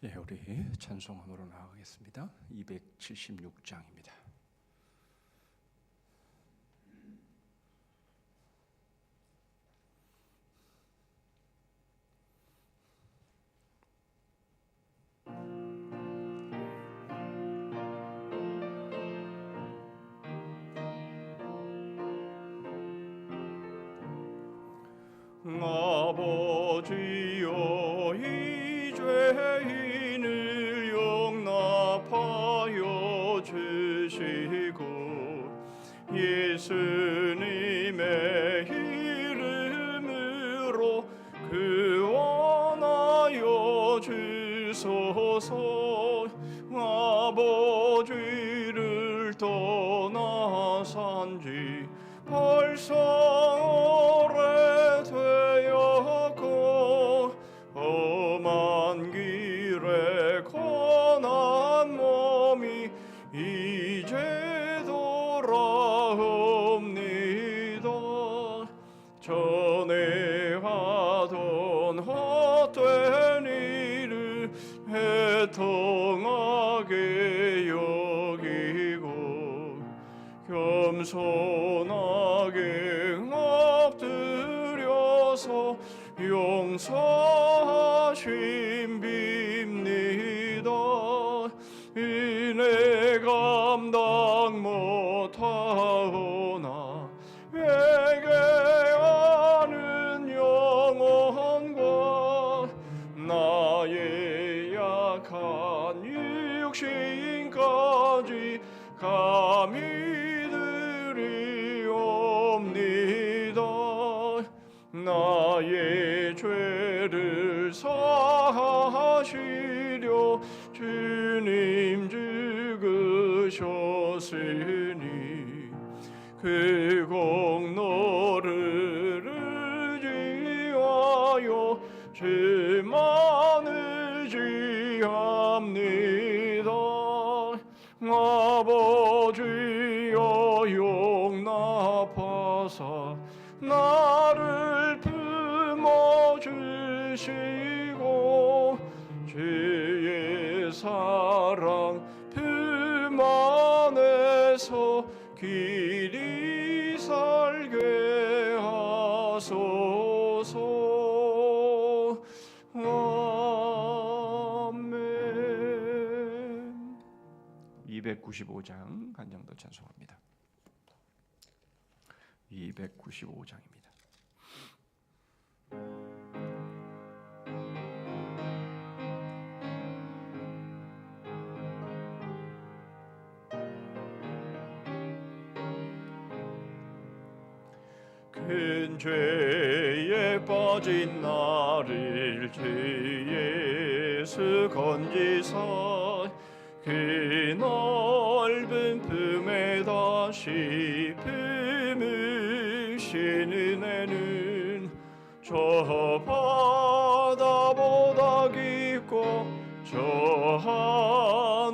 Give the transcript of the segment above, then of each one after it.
예, 우리 찬송함으로 나아가겠습니다. 276장입니다. 아버지여, 이 죄인을 용납하여 주시고 예수님의 이름으로 구원하여 주소서. 아버지를 떠나 산지 벌써 오래되었고 험한 길에 고난 몸이 이제 돌아옵니다. 전에 하던 헛된 일을 애통하게 여기고 겸손하게 엎드려서 용서하심 빕니다. 은혜 감당 못하오나 회개하는 영혼과 나의 약한 육신까지 감히 드리옵니다. 나의 죄를 사하시려 주님 죽으셨으니 그 공로를 의지하여 주만 의지합니다. 아버지여, 용납하사 나를 품어주시고 주의 사랑 품 안에서 길이 살게 하소서. 아멘. 295장 간장도 찬송합니다. 295장입니다. 큰 죄에 빠진 나를 주 예수 건지사 그 넓은 품에 다시 품으신 은혜는 저 바다보다 깊고 저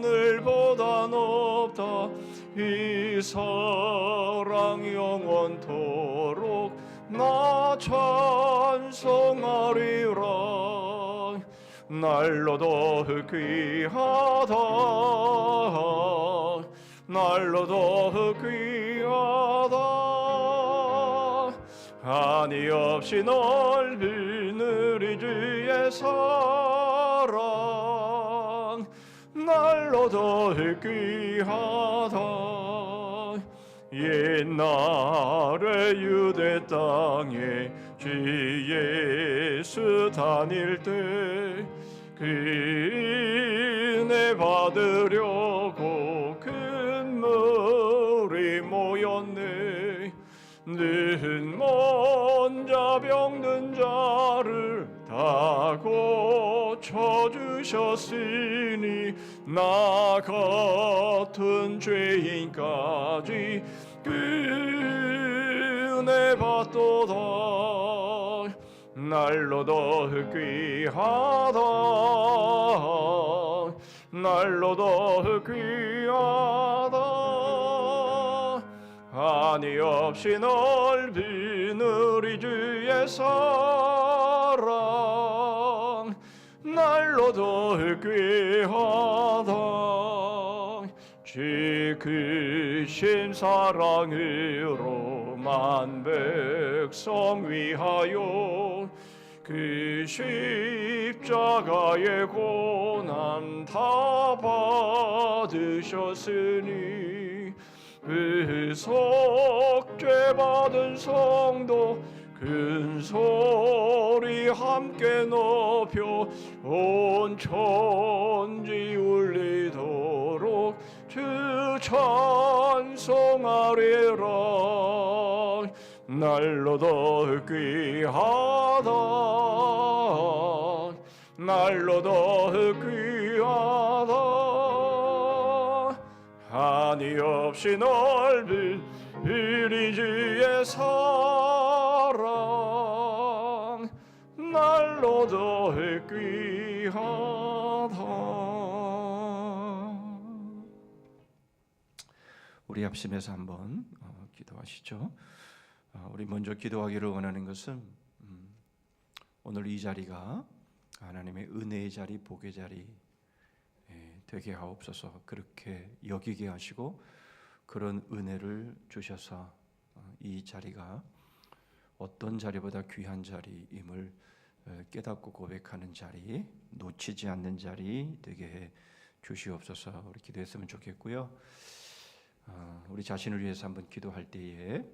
하늘보다 높다. 이 사랑 영원토록 나 찬송하리라. 날로도 귀하다, 날로도 귀하다. 한이 없이 넓은 우리 주의 사랑 날로도 귀하다. 옛날에 유대 땅에 주 예수 다닐 때 그 은혜 받으려고 큰 물이 모였네. 눈먼 자 병든 자를 다 고쳐주셨으니 나 같은 죄인까지 은혜 받도다. 날로도 귀하다, 날로도 귀하다. 한이 없이 넓은 우리 주의 사랑 날로 날로도 귀하다. 지크신 사랑으로 만 백성 위하여 그 십자가의 고난 다 받으셨으니 그 속죄 받은 성도 큰 소리 함께 높여 온 천지 울리도록 주 찬송하리라. 날로도 귀하다. 날로도 귀하다. 한이 없이 넓은 우리주의 사랑 날로도 귀하다. 우리 합심해서 한번 기도하시죠. 우리 먼저 기도하기를 원하는 것은 오늘 이 자리가 하나님의 은혜의 자리, 복의 자리 되게 하옵소서. 그렇게 여기게 하시고 그런 은혜를 주셔서 이 자리가 어떤 자리보다 귀한 자리임을 깨닫고 고백하는 자리, 놓치지 않는 자리 되게 해 주시옵소서. 우리 기도했으면 좋겠고요. 우리 자신을 위해서 한번 기도할 때에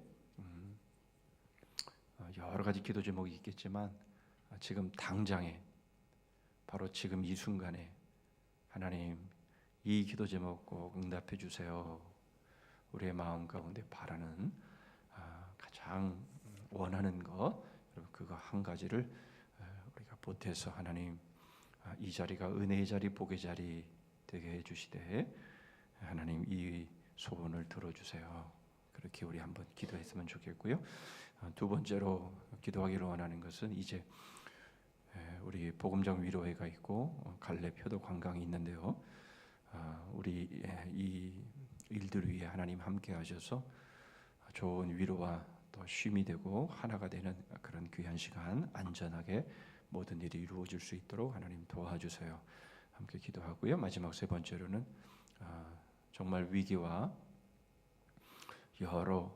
여러 가지 기도 제목이 있겠지만 지금 당장에 바로 지금 이 순간에 하나님 이 기도 제목 꼭 응답해 주세요. 우리의 마음 가운데 바라는 가장 원하는 것 여러분 그거 한 가지를 우리가 보태서 하나님 이 자리가 은혜의 자리, 복의 자리 되게 해주시되 하나님 이 소원을 들어주세요. 그렇게 우리 한번 기도했으면 좋겠고요. 두 번째로 기도하기를 원하는 것은 이제 우리 복음장 위로회가 있고 갈래 표도 관광이 있는데요. 우리 이 일들 위해 하나님 함께 하셔서 좋은 위로와 또 쉼이 되고 하나가 되는 그런 귀한 시간 안전하게 모든 일이 이루어질 수 있도록 하나님 도와주세요. 함께 기도하고요. 마지막 세 번째로는 정말 위기와 여러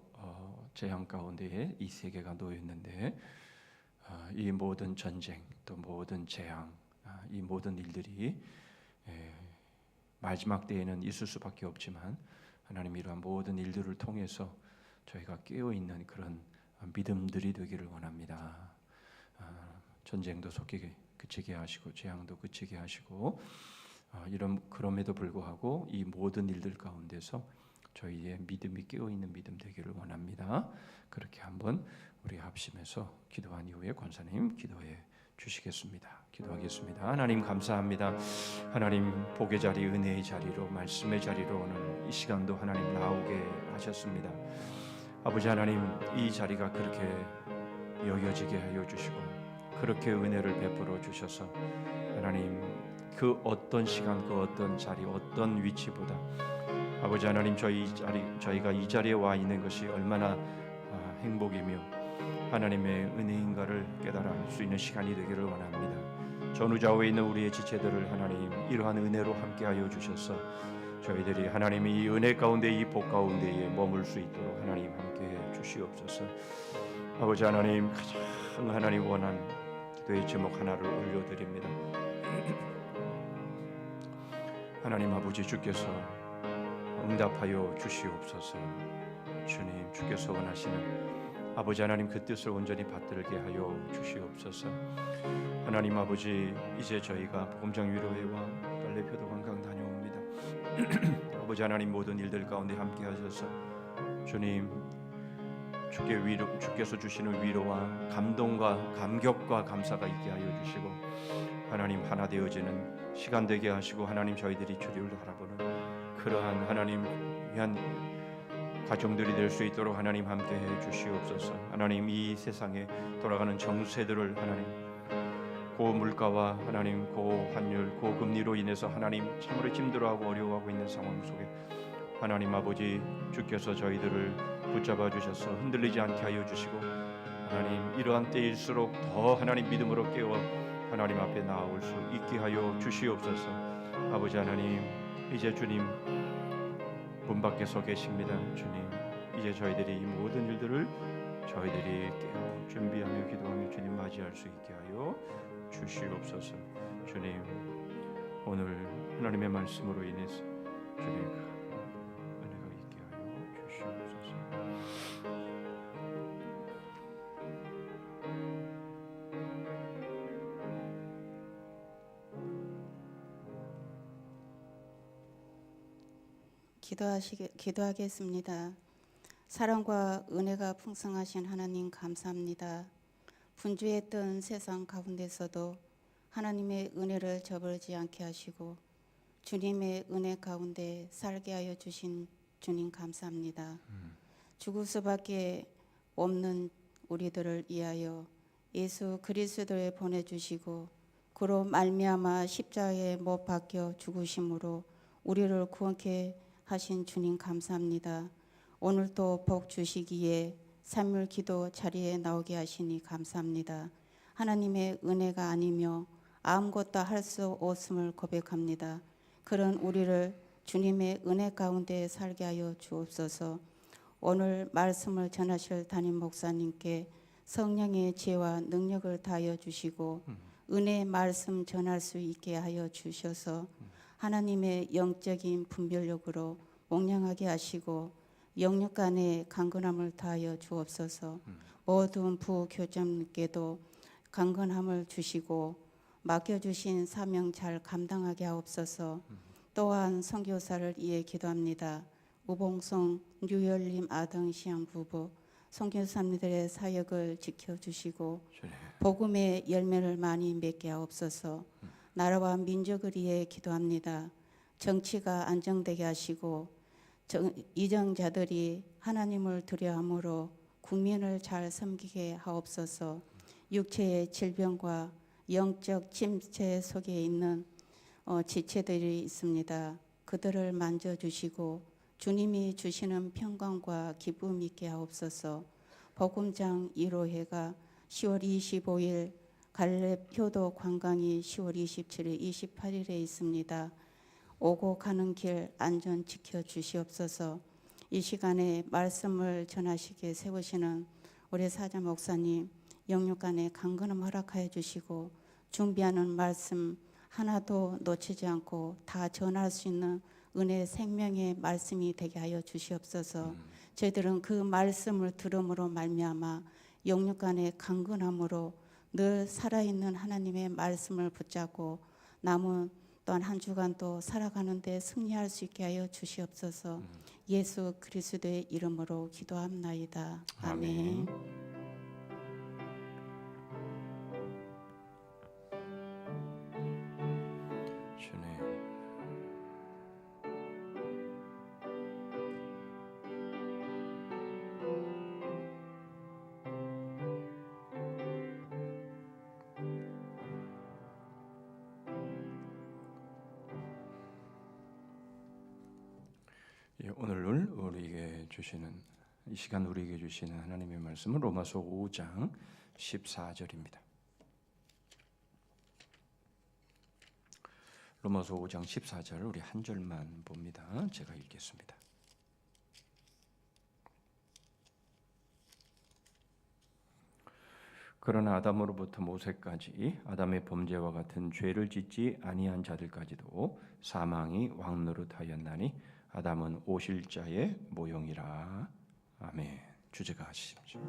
재앙 가운데에 이 세계가 놓여 있는데 이 모든 전쟁 또 모든 재앙 이 모든 일들이 마지막 때에는 있을 수밖에 없지만 하나님 이러한 모든 일들을 통해서 저희가 깨어 있는 그런 믿음들이 되기를 원합니다. 전쟁도 속히 그치게 하시고 재앙도 그치게 하시고 그럼에도 불구하고 이 모든 일들 가운데서 저희의 믿음이 깨어 있는 믿음 되기를 원합니다. 그렇게 한번 우리 합심해서 기도한 이후에 권사님 기도해 주시겠습니다. 기도하겠습니다. 하나님 감사합니다. 하나님 복의 자리, 은혜의 자리로 말씀의 자리로 오늘 이 시간도 하나님 나오게 하셨습니다. 아버지 하나님 이 자리가 그렇게 여겨지게 하여 주시고 그렇게 은혜를 베풀어 주셔서 하나님 그 어떤 시간 그 어떤 자리 어떤 위치보다 아버지 하나님 저희가 이 자리에 와 있는 것이 얼마나 행복이며 하나님의 은혜인가를 깨달아 알 수 있는 시간이 되기를 원합니다. 전후좌우에 있는 우리의 지체들을 하나님 이러한 은혜로 함께하여 주셔서 저희들이 하나님의 이 은혜 가운데 이 복 가운데에 머물 수 있도록 하나님 함께해 주시옵소서. 아버지 하나님 가장 하나님 원한 기도의 제목 하나를 올려드립니다. 하나님 아버지 주께서 응답하여 주시옵소서. 주님 주께서 원하시는 아버지 하나님 그 뜻을 온전히 받들게 하여 주시옵소서. 하나님 아버지 이제 저희가 복음장 위로회와 갈래표도 관광 다녀옵니다. 아버지 하나님 모든 일들 가운데 함께 하셔서 주님 주께서 주시는 위로와 감동과 감격과 감사가 있게 하여 주시고 하나님 하나 되어지는 시간 되게 하시고 하나님 저희들이 주를 바라보는 그러한 하나님 위한 가정들이 될 수 있도록 하나님 함께해 주시옵소서. 하나님 이 세상에 돌아가는 정세들을 하나님 고물가와 하나님 고환율 고금리로 인해서 하나님 참으로 힘들어하고 어려워하고 있는 상황 속에 하나님 아버지 주께서 저희들을 붙잡아 주셔서 흔들리지 않게 하여 주시고 하나님 이러한 때일수록 더 하나님 믿음으로 깨워 하나님 앞에 나올 수 있게 하여 주시옵소서. 아버지 하나님, 이제 주님 문 밖에 서 계십니다. 주님, 이제 저희들이 이 모든 일들을 저희들이 깨어 준비하며 기도하며 주님 맞이할 수 있게 하여 주시옵소서. 주님, 오늘 하나님의 말씀으로 인해서 주님 은혜가 있게 하여 주시옵소서. 기도하겠습니다. 사랑과 은혜가 풍성하신 하나님 감사합니다. 분주했던 세상 가운데서도 하나님의 은혜를 저버리지 않게 하시고 주님의 은혜 가운데 살게 하여 주신 주님 감사합니다. 죽을 수밖에 없는 우리들을 위하여 예수 그리스도를 보내주시고 그로 말미암아 십자가에 못 박혀 죽으심으로 우리를 구원케 하신 주님 감사합니다. 오늘도 복 주시기에 산물 기도 자리에 나오게 하시니 감사합니다. 하나님의 은혜가 아니며 아무것도 할 수 없음을 고백합니다. 그런 우리를 주님의 은혜 가운데 살게 하여 주옵소서. 오늘 말씀을 전하실 담임 목사님께 성령의 지혜와 능력을 다하여 주시고 은혜의 말씀 전할 수 있게 하여 주셔서 하나님의 영적인 분별력으로 몽량하게 하시고 영육 간의 강건함을 다하여 주옵소서. 모든 부교장님께도 강건함을 주시고 맡겨주신 사명 잘 감당하게 하옵소서. 또한 선교사를 위해 기도합니다. 우봉송 유열림 아등시양 부부 선교사님들의 사역을 지켜주시고 복음의 열매를 많이 맺게 하옵소서. 나라와 민족을 위해 기도합니다. 정치가 안정되게 하시고 이정자들이 하나님을 두려움으로 국민을 잘 섬기게 하옵소서. 육체의 질병과 영적 침체 속에 있는 지체들이 있습니다. 그들을 만져주시고 주님이 주시는 평강과 기쁨 있게 하옵소서. 복음장 1호회가 10월 25일 갈렙 효도 관광이 10월 27일, 28일에 있습니다. 오고 가는 길 안전 지켜 주시옵소서. 이 시간에 말씀을 전하시게 세우시는 우리 사자 목사님 영육간에 강건함 허락하여 주시고 준비하는 말씀 하나도 놓치지 않고 다 전할 수 있는 은혜 생명의 말씀이 되게 하여 주시옵소서. 저희들은 그 말씀을 들음으로 말미암아 영육간의 강건함으로 늘 살아있는 하나님의 말씀을 붙잡고 남은 또한 한 주간도 살아가는데 승리할 수 있게 하여 주시옵소서. 예수 그리스도의 이름으로 기도합나이다. 아멘. 오늘 우리에게 주시는 이 시간 우리에게 주시는 하나님의 말씀은 로마서 5장 14절입니다. 로마서 5장 14절 우리 한 절만 봅니다. 제가 읽겠습니다. 그러나 아담으로부터 모세까지 아담의 범죄와 같은 죄를 짓지 아니한 자들까지도 사망이 왕노릇하였나니 아담은 오실 자의 모형이라. 아멘. 주제가 하시죠.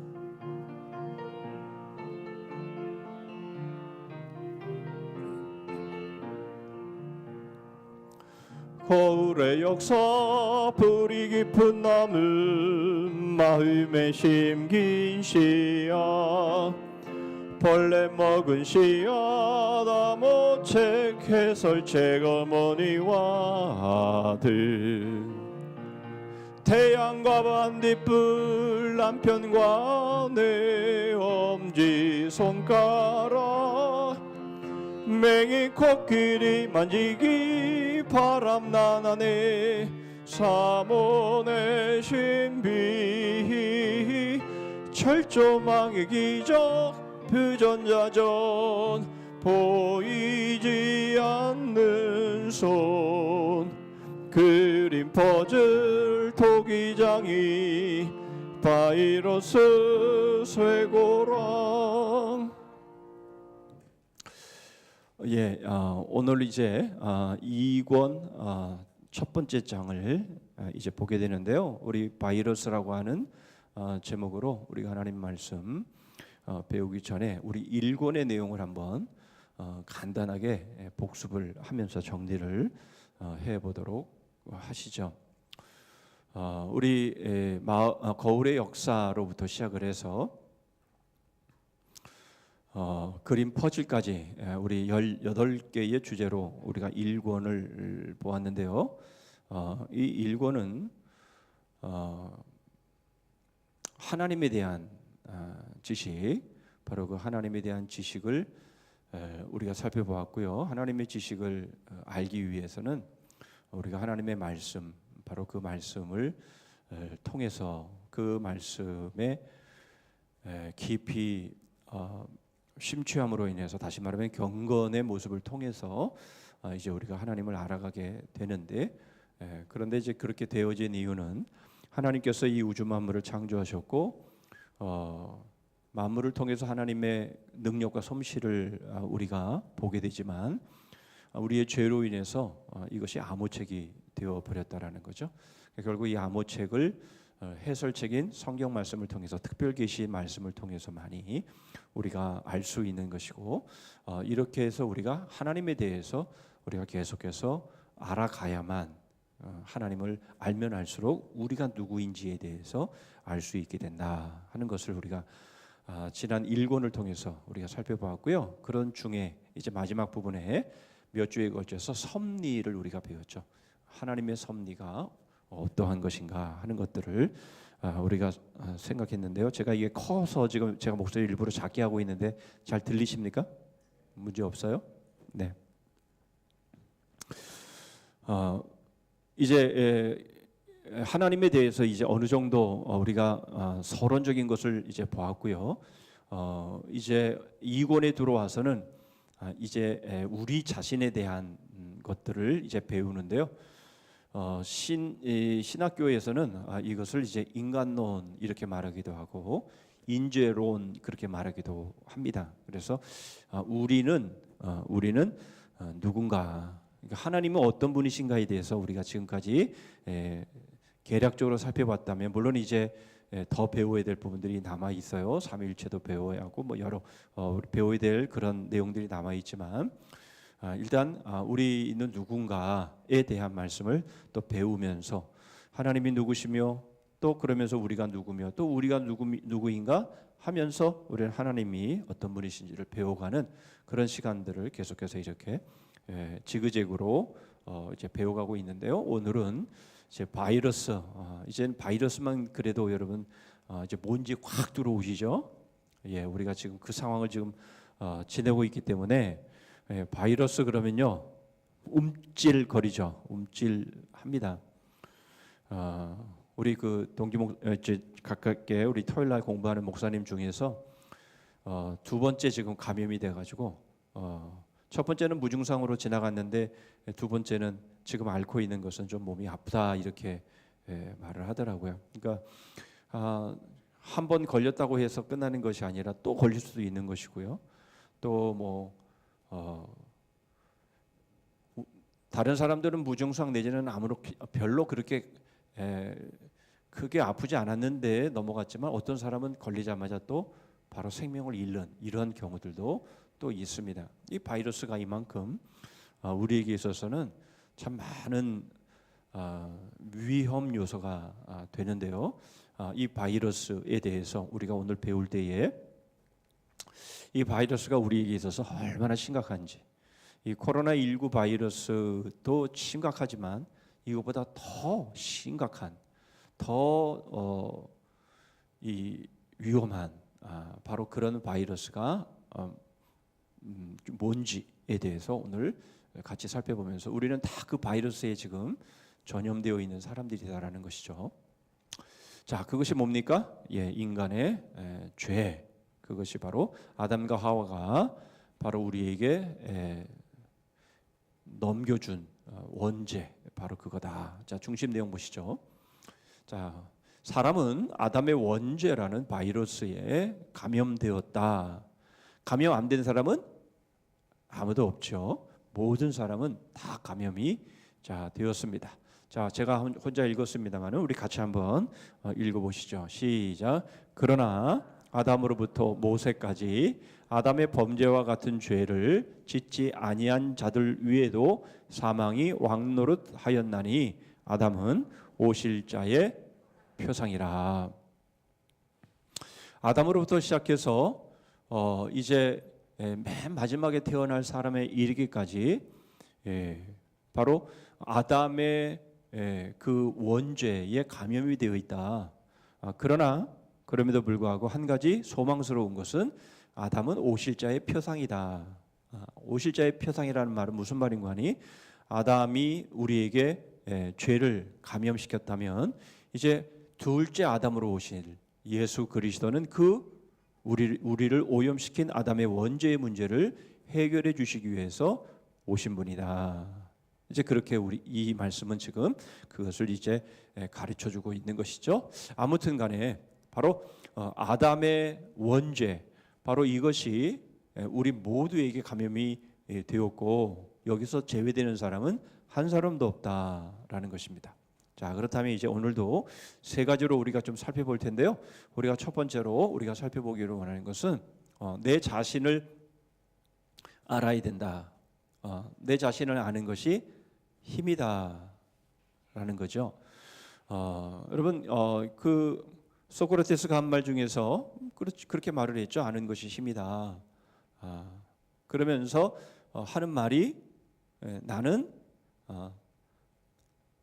거울의 역사 뿌리 깊은 나무 마음에 심긴 씨앗 벌레 먹은 씨앗 아모책 해설책 어머니와 아들 태양과 반딧불 남편과 내 엄지손가락 맹이 코끼리 만지기 바람 나나네 사몬의 신비 철조망의 기적 부전자전 보이지 않는 손 그림 퍼즐 토기장이 바이러스 쇠고랑. 예, 오늘 이제 2권 첫 번째 장을 이제 보게 되는데요. 우리 바이러스라고 하는 제목으로 우리가 하나님 말씀 배우기 전에 우리 1권의 내용을 한번 간단하게 복습을 하면서 정리를 해보도록 하시죠. 우리 거울의 역사로부터 시작을 해서 그림 퍼즐까지 우리 18개의 주제로 우리가 1권을 보았는데요. 이 1권은 하나님에 대한 지식, 바로 그 하나님에 대한 지식을 우리가 살펴보았고요. 하나님의 지식을 알기 위해서는 우리가 하나님의 말씀, 바로 그 말씀을 통해서 그 말씀에 깊이 심취함으로 인해서, 다시 말하면 경건의 모습을 통해서 이제 우리가 하나님을 알아가게 되는데, 그런데 이제 그렇게 되어진 이유는 하나님께서 이 우주 만물을 창조하셨고 만물을 통해서 하나님의 능력과 솜씨를 우리가 보게 되지만 우리의 죄로 인해서 이것이 암호책이 되어 버렸다라는 거죠. 결국 이 암호책을 해설책인 성경 말씀을 통해서, 특별 계시 말씀을 통해서 많이 우리가 알 수 있는 것이고, 이렇게 해서 우리가 하나님에 대해서 우리가 계속해서 알아가야만 하나님을 알면 알수록 우리가 누구인지에 대해서 알 수 있게 된다 하는 것을 우리가 지난 1권을 통해서 우리가 살펴보았고요. 그런 중에 이제 마지막 부분에 몇 주에 걸쳐서 섭리를 우리가 배웠죠. 하나님의 섭리가 어떠한 것인가 하는 것들을 우리가 생각했는데요. 제가 이게 커서 지금 제가 목소리 일부러 작게 하고 있는데 잘 들리십니까? 문제 없어요? 네. 이제 하나님에 대해서 이제 어느 정도 우리가 서론적인 것을 이제 보았고요. 이제 2권에 들어와서는 이제 우리 자신에 대한 것들을 이제 배우는데요. 신학교에서는 이것을 이제 인간론 이렇게 말하기도 하고 인재론 그렇게 말하기도 합니다. 그래서 우리는 누군가, 그러니까 하나님은 어떤 분이신가에 대해서 우리가 지금까지 개략적으로 살펴봤다면, 물론 이제 더 배워야 될 부분들이 남아 있어요. 삼위일체도 배워야 하고 뭐 여러 배워야 될 그런 내용들이 남아 있지만, 일단 우리는 누군가에 대한 말씀을 또 배우면서 하나님이 누구시며 또 그러면서 우리가 누구며 또 우리가 누구인가 하면서 우리는 하나님이 어떤 분이신지를 배워가는 그런 시간들을 계속해서 이렇게 지그재그로 이제 배워가고 있는데요. 오늘은 이제 바이러스, 이제는 바이러스만 그래도 여러분 이제 뭔지 확 들어오시죠. 예, 우리가 지금 그 상황을 지금 지내고 있기 때문에 바이러스 그러면요 움찔거리죠. 움찔합니다. 우리 그 이제 가깝게 우리 토요일날 공부하는 목사님 중에서 두 번째 지금 감염이 돼가지고 첫 번째는 무증상으로 지나갔는데 두 번째는 지금 앓고 있는 것은 좀 몸이 아프다 이렇게 말을 하더라고요. 그러니까 한 번 걸렸다고 해서 끝나는 것이 아니라 또 걸릴 수도 있는 것이고요. 또 뭐 다른 사람들은 무증상 내지는 별로 그렇게 크게 아프지 않았는데 넘어갔지만 어떤 사람은 걸리자마자 또 바로 생명을 잃는 이런 경우들도 또 있습니다. 이 바이러스가 이만큼 우리에게 있어서는 참 많은 위험 요소가 되는데요. 이 바이러스에 대해서 우리가 오늘 배울 때에 이 바이러스가 우리에게 있어서 얼마나 심각한지, 이 코로나19 바이러스도 심각하지만 이것보다 더 심각한, 더 이 위험한 바로 그런 바이러스가 뭔지에 대해서 오늘 같이 살펴보면서 우리는 다 그 바이러스에 지금 전염되어 있는 사람들이다라는 것이죠. 자, 그것이 뭡니까? 예, 인간의 죄. 그것이 바로 아담과 하와가 바로 우리에게 넘겨준 원죄, 바로 그거다. 자, 중심 내용 보시죠. 자, 사람은 아담의 원죄라는 바이러스에 감염되었다. 감염 안 된 사람은 아무도 없죠. 모든 사람은 다 감염이 되었습니다. 자, 제가 혼자 읽었습니다만은 우리 같이 한번 읽어보시죠. 시작. 그러나 아담으로부터 모세까지 아담의 범죄와 같은 죄를 짓지 아니한 자들 위에도 사망이 왕노릇하였나니 아담은 오실 자의 표상이라. 아담으로부터 시작해서 이제 맨 마지막에 태어날 사람에 이르기까지 바로 아담의 그 원죄에 감염이 되어 있다. 그러나 그럼에도 불구하고 한 가지 소망스러운 것은 아담은 오실 자의 표상이다. 오실 자의 표상이라는 말은 무슨 말인가 하니 아담이 우리에게 죄를 감염시켰다면 이제 둘째 아담으로 오실 예수 그리스도는 그 우리를 오염시킨 아담의 원죄의 문제를 해결해 주시기 위해서 오신 분이다. 이제 그렇게 이 말씀은 지금 그것을 이제 가르쳐 주고 있는 것이죠. 아무튼 간에 바로 아담의 원죄, 바로 이것이 우리 모두에게 감염이 되었고 여기서 제외되는 사람은 한 사람도 없다라는 것입니다. 자, 그렇다면 이제 오늘도 세 가지로 우리가 좀 살펴볼 텐데요. 우리가 첫 번째로 우리가 살펴보기를 원하는 것은 내 자신을 알아야 된다. 내 자신을 아는 것이 힘이다라는 거죠. 여러분 그 소크라테스가 한 말 중에서 그렇게 말을 했죠. 아는 것이 힘이다. 그러면서 하는 말이 나는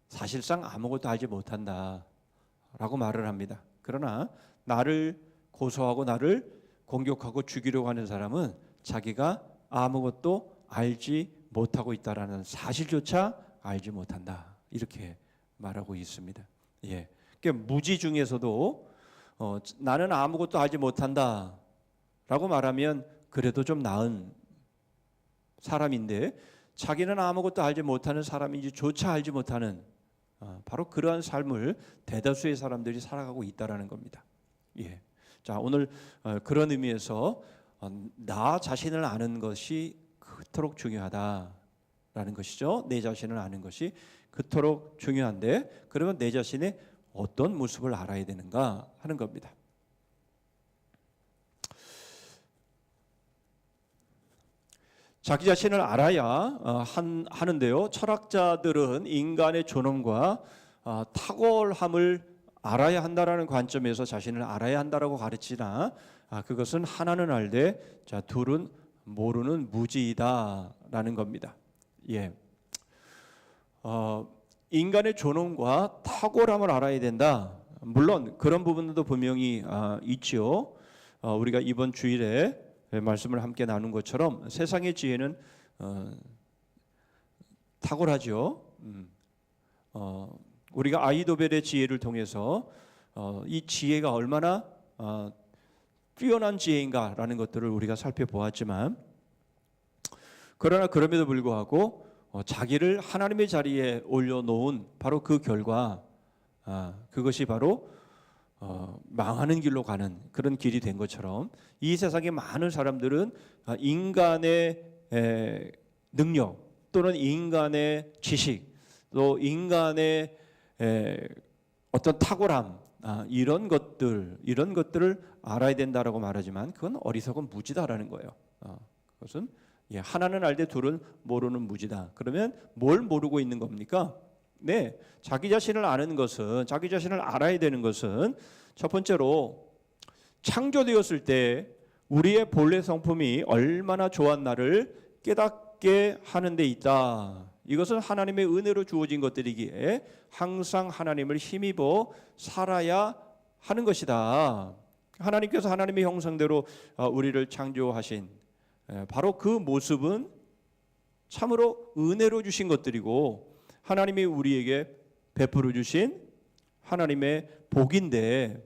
사실상 아무것도 알지 못한다라고 말을 합니다. 그러나 나를 고소하고 나를 공격하고 죽이려고 하는 사람은 자기가 아무것도 알지 못하고 있다라는 사실조차 알지 못한다. 이렇게 말하고 있습니다. 예. 그러니까 무지 중에서도 나는 아무것도 알지 못한다라고 말하면 그래도 좀 나은 사람인데 자기는 아무것도 알지 못하는 사람인지조차 알지 못하는 바로 그러한 삶을 대다수의 사람들이 살아가고 있다라는 겁니다. 예. 자, 오늘 그런 의미에서 나 자신을 아는 것이 그토록 중요하다라는 것이죠. 내 자신을 아는 것이 그토록 중요한데 그러면 내 자신의 어떤 모습을 알아야 되는가 하는 겁니다. 자기 자신을 알아야 하는데요. 철학자들은 인간의 존엄과 탁월함을 알아야 한다라는 관점에서 자신을 알아야 한다라고 가르치나 그것은 하나는 알되 둘은 모르는 무지이다라는 겁니다. 예. 인간의 존엄과 탁월함을 알아야 된다. 물론 그런 부분도 분명히 있죠. 우리가 이번 주일에 말씀을 함께 나눈 것처럼 세상의 지혜는 탁월하죠. 우리가 아이도벨의 지혜를 통해서 이 지혜가 얼마나 뛰어난 지혜인가라는 것들을 우리가 살펴보았지만 그러나 그럼에도 불구하고 자기를 하나님의 자리에 올려놓은 바로 그 결과 그것이 바로 망하는 길로 가는 그런 길이 된 것처럼 이 세상의 많은 사람들은 인간의 능력 또는 인간의 지식 또 인간의 어떤 탁월함 이런 것들을 알아야 된다라고 말하지만 그건 어리석은 무지다라는 거예요. 그것은 하나는 알되 둘은 모르는 무지다. 그러면 뭘 모르고 있는 겁니까? 네, 자기 자신을 아는 것은 자기 자신을 알아야 되는 것은 첫 번째로 창조되었을 때 우리의 본래 성품이 얼마나 좋았나를 깨닫게 하는 데 있다. 이것은 하나님의 은혜로 주어진 것들이기에 항상 하나님을 힘입어 살아야 하는 것이다. 하나님께서 하나님의 형상대로 우리를 창조하신 바로 그 모습은 참으로 은혜로 주신 것들이고 하나님이 우리에게 베풀어 주신 하나님의 복인데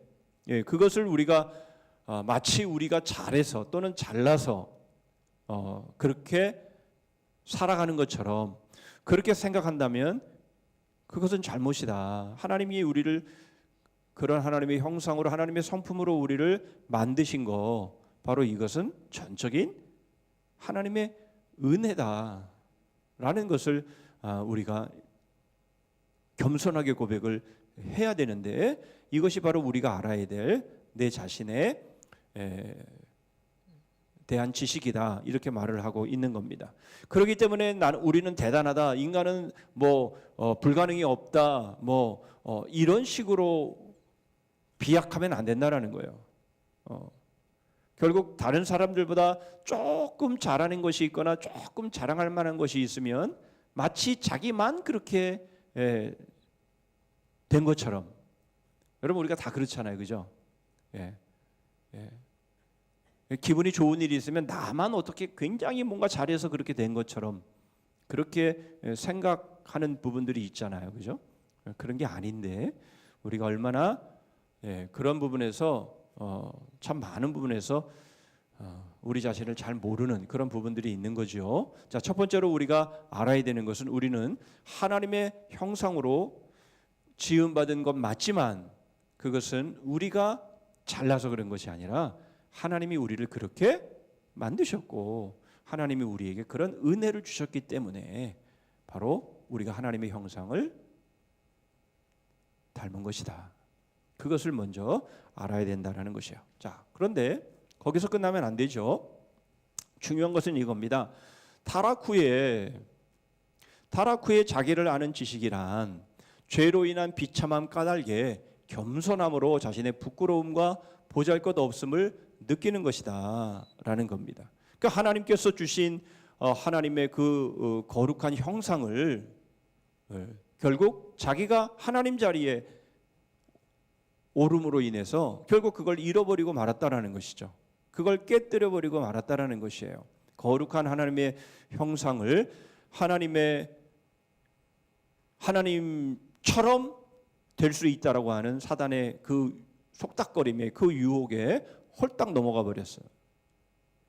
그것을 우리가 마치 우리가 잘해서 또는 잘나서 그렇게 살아가는 것처럼 그렇게 생각한다면 그것은 잘못이다. 하나님이 우리를 그런 하나님의 형상으로 하나님의 성품으로 우리를 만드신 거 바로 이것은 전적인 하나님의 은혜다라는 것을 우리가 겸손하게 고백을 해야 되는데 이것이 바로 우리가 알아야 될 내 자신에 대한 지식이다 이렇게 말을 하고 있는 겁니다. 그렇기 때문에 우리는 대단하다, 인간은 불가능이 없다, 이런 식으로 비약하면 안 된다라는 거예요. 결국 다른 사람들보다 조금 잘하는 것이 있거나 조금 자랑할 만한 것이 있으면 마치 자기만 그렇게 된 것처럼, 여러분 우리가 다 그렇잖아요, 그죠? 기분이 좋은 일이 있으면 나만 어떻게 굉장히 뭔가 잘해서 그렇게 된 것처럼 그렇게 생각하는 부분들이 있잖아요, 그죠? 그런 게 아닌데 우리가 얼마나 그런 부분에서 참 많은 부분에서 우리 자신을 잘 모르는 그런 부분들이 있는 거죠. 자, 첫 번째로 우리가 알아야 되는 것은 우리는 하나님의 형상으로 지음받은 것 맞지만 그것은 우리가 잘나서 그런 것이 아니라 하나님이 우리를 그렇게 만드셨고 하나님이 우리에게 그런 은혜를 주셨기 때문에 바로 우리가 하나님의 형상을 닮은 것이다. 그것을 먼저 알아야 된다는 것이에요. 자, 그런데 거기서 끝나면 안 되죠. 중요한 것은 이겁니다. 타락 후에 자기를 아는 지식이란 죄로 인한 비참함 까닭에 겸손함으로 자신의 부끄러움과 보잘것없음을 느끼는 것이다 라는 겁니다. 그러니까 하나님께서 주신 하나님의 그 거룩한 형상을 결국 자기가 하나님 자리에 오름으로 인해서 결국 그걸 잃어버리고 말았다라는 것이죠. 그걸 깨뜨려 버리고 말았다라는 것이에요. 거룩한 하나님의 형상을 하나님처럼 될 수 있다라고 하는 사단의 그 속닥거림에 그 유혹에 홀딱 넘어가 버렸어요.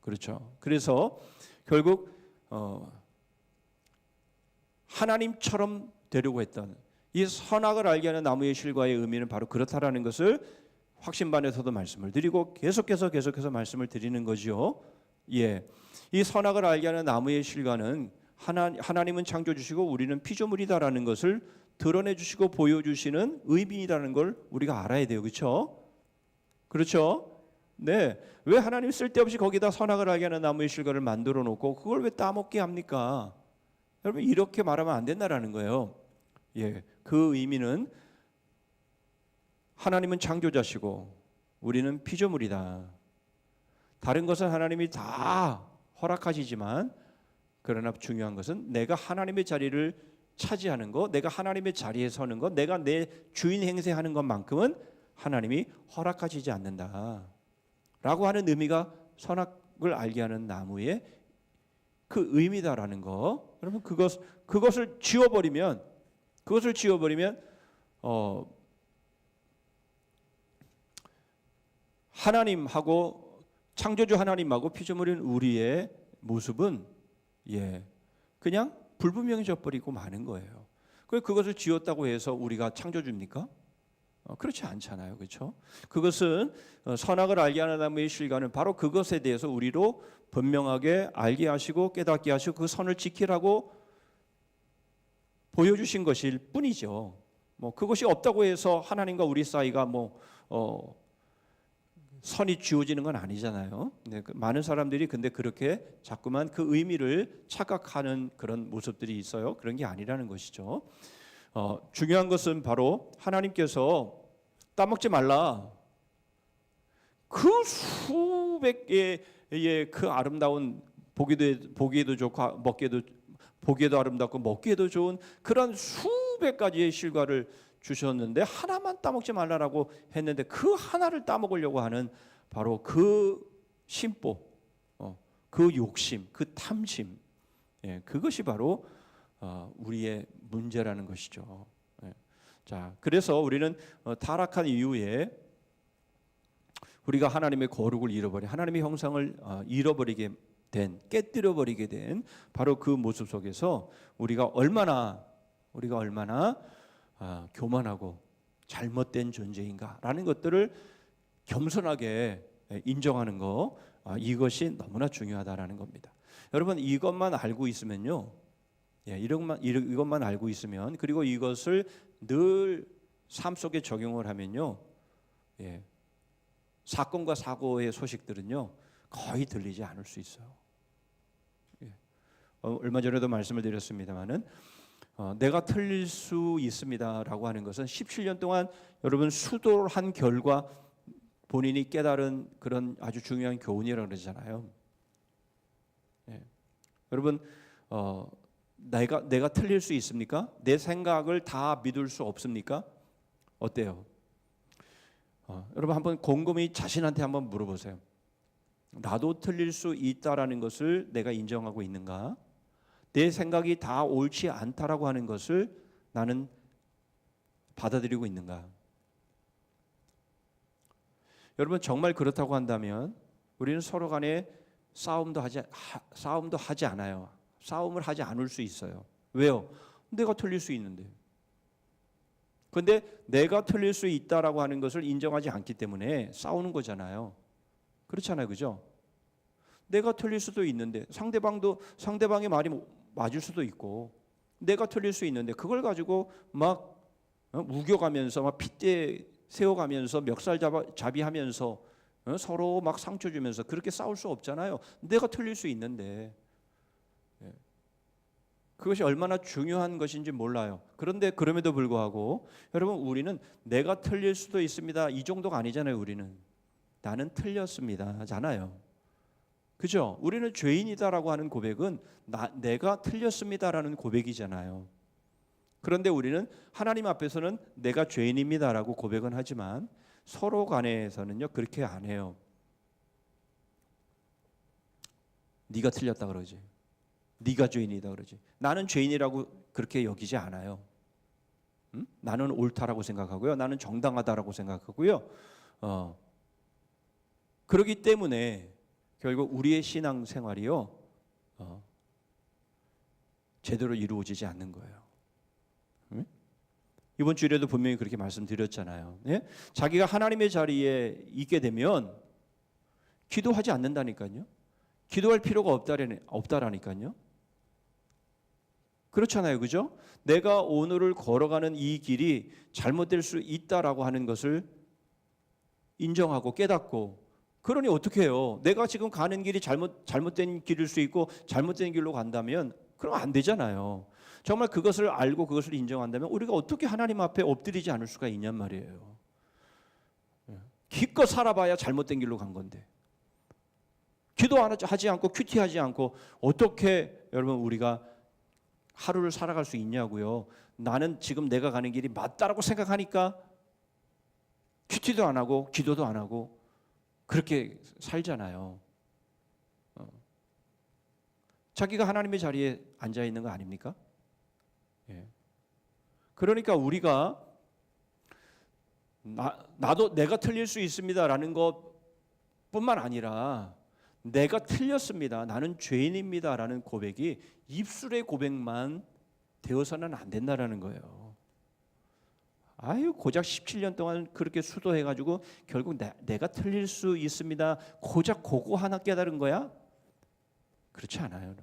그렇죠. 그래서 결국 하나님처럼 되려고 했던 이 선악을 알게 하는 나무의 실과의 의미는 바로 그렇다라는 것을 확신반에서도 말씀을 드리고 계속해서 말씀을 드리는 거죠. 예, 이 선악을 알게 하는 나무의 실과는 하나님은 창조주시고 우리는 피조물이다라는 것을 드러내주시고 보여주시는 의미이라는 걸 우리가 알아야 돼요. 그렇죠? 그렇죠? 네. 왜 하나님 쓸데없이 거기다 선악을 알게 하는 나무의 실과를 만들어 놓고 그걸 왜 따먹게 합니까? 여러분 이렇게 말하면 안 된다라는 거예요. 예, 그 의미는 하나님은 창조자시고 우리는 피조물이다. 다른 것은 하나님이 다 허락하시지만 그러나 중요한 것은 내가 하나님의 자리를 차지하는 것, 내가 하나님의 자리에 서는 것, 내가 내 주인 행세하는 것만큼은 하나님이 허락하시지 않는다 라고 하는 의미가 선악을 알게 하는 나무의 그 의미다라는 거. 여러분 그것을 지워버리면 하나님하고 창조주 하나님하고 피조물인 우리의 모습은 그냥 불분명해져 버리고 마는 거예요. 그것을 지웠다고 해서 우리가 창조주입니까? 그렇지 않잖아요. 그렇죠? 그것은 선악을 알게 하는 나무의 실과는 바로 그것에 대해서 우리로 분명하게 알게 하시고 깨닫게 하시고 그 선을 지키라고 보여주신 것일 뿐이죠. 그것이 없다고 해서 하나님과 우리 사이가 선이 지워지는 건 아니잖아요. 네, 많은 사람들이 근데 그렇게 자꾸만 그 의미를 착각하는 그런 모습들이 있어요. 그런 게 아니라는 것이죠. 중요한 것은 바로 하나님께서 따먹지 말라. 그 수백 개의 그 아름다운 보기에도 좋고 보기에도 아름답고 먹기에도 좋은 그런 수백 가지의 실과를 주셨는데 하나만 따먹지 말라라고 했는데 그 하나를 따먹으려고 하는 바로 그 심보, 그 욕심, 그 탐심, 그것이 바로 우리의 문제라는 것이죠. 자, 그래서 우리는 타락한 이후에 우리가 하나님의 거룩을 잃어버린 하나님의 형상을 잃어버리게 된, 깨뜨려 버리게 된 바로 그 모습 속에서 우리가 얼마나 교만하고 잘못된 존재인가라는 것들을 겸손하게 인정하는 거, 이것이 너무나 중요하다라는 겁니다. 여러분, 이것만 알고 있으면요, 이것만 알고 있으면, 그리고 이것을 늘 삶 속에 적용을 하면요, 사건과 사고의 소식들은요 거의 들리지 않을 수 있어요. 얼마 전에도 말씀을 드렸습니다마는 내가 틀릴 수 있습니다라고 하는 것은 17년 동안 여러분 수도를 한 결과 본인이 깨달은 그런 아주 중요한 교훈이라고 그러잖아요. 여러분, 내가 틀릴 수 있습니까? 내 생각을 다 믿을 수 없습니까? 어때요? 여러분, 한번 곰곰이 자신한테 한번 물어보세요. 나도 틀릴 수 있다라는 것을 내가 인정하고 있는가? 내 생각이 다 옳지 않다라고 하는 것을 나는 받아들이고 있는가? 여러분, 정말 그렇다고 한다면 우리는 서로 간에 싸움도 하지 않아요. 싸움을 하지 않을 수 있어요. 왜요? 내가 틀릴 수 있는데. 그런데 내가 틀릴 수 있다라고 하는 것을 인정하지 않기 때문에 싸우는 거잖아요. 그렇잖아요, 그죠? 내가 틀릴 수도 있는데 상대방의 말이 맞을 수도 있고, 내가 틀릴 수 있는데 그걸 가지고 막 우겨가면서 막 핏대 세워가면서 멱살잡이하면서 서로 막 상처 주면서 그렇게 싸울 수 없잖아요. 내가 틀릴 수 있는데. 그것이 얼마나 중요한 것인지 몰라요. 그런데 그럼에도 불구하고 여러분, 우리는 내가 틀릴 수도 있습니다, 이 정도가 아니잖아요. 우리는 나는 틀렸습니다잖아요. 그죠? 우리는 죄인이다라고 하는 고백은 내가 틀렸습니다라는 고백이잖아요. 그런데 우리는 하나님 앞에서는 내가 죄인입니다라고 고백은 하지만 서로 간에서는요 그렇게 안 해요. 네가 틀렸다 그러지, 네가 죄인이다 그러지. 나는 죄인이라고 그렇게 여기지 않아요. 나는 옳다라고 생각하고요, 나는 정당하다라고 생각하고요. 그렇기 때문에 결국 우리의 신앙 생활이요 제대로 이루어지지 않는 거예요. 이번 주일에도 분명히 그렇게 말씀드렸잖아요. 자기가 하나님의 자리에 있게 되면 기도하지 않는다니까요. 기도할 필요가 없다라니까요. 그렇잖아요, 그죠? 내가 오늘을 걸어가는 이 길이 잘못될 수 있다라고 하는 것을 인정하고 깨닫고, 그러니 어떻게 해요? 내가 지금 가는 길이 잘못된 길일 수 있고 잘못된 길로 간다면 그럼 안 되잖아요. 정말 그것을 알고 그것을 인정한다면 우리가 어떻게 하나님 앞에 엎드리지 않을 수가 있냔 말이에요. 기껏 살아봐야 잘못된 길로 간 건데, 기도하지 않고 큐티하지 않고 어떻게 여러분 우리가 하루를 살아갈 수 있냐고요. 나는 지금 내가 가는 길이 맞다라고 생각하니까 큐티도 안 하고 기도도 안 하고 그렇게 살잖아요. 자기가 하나님의 자리에 앉아 있는 거 아닙니까? 그러니까 우리가 나도 내가 틀릴 수 있습니다라는 것뿐만 아니라 내가 틀렸습니다, 나는 죄인입니다라는 고백이 입술의 고백만 되어서는 안 된다라는 거예요. 아유, 고작 17년 동안 그렇게 수도해가지고 결국 내가 틀릴 수 있습니다, 고작 그거 하나 깨달은 거야? 그렇지 않아요.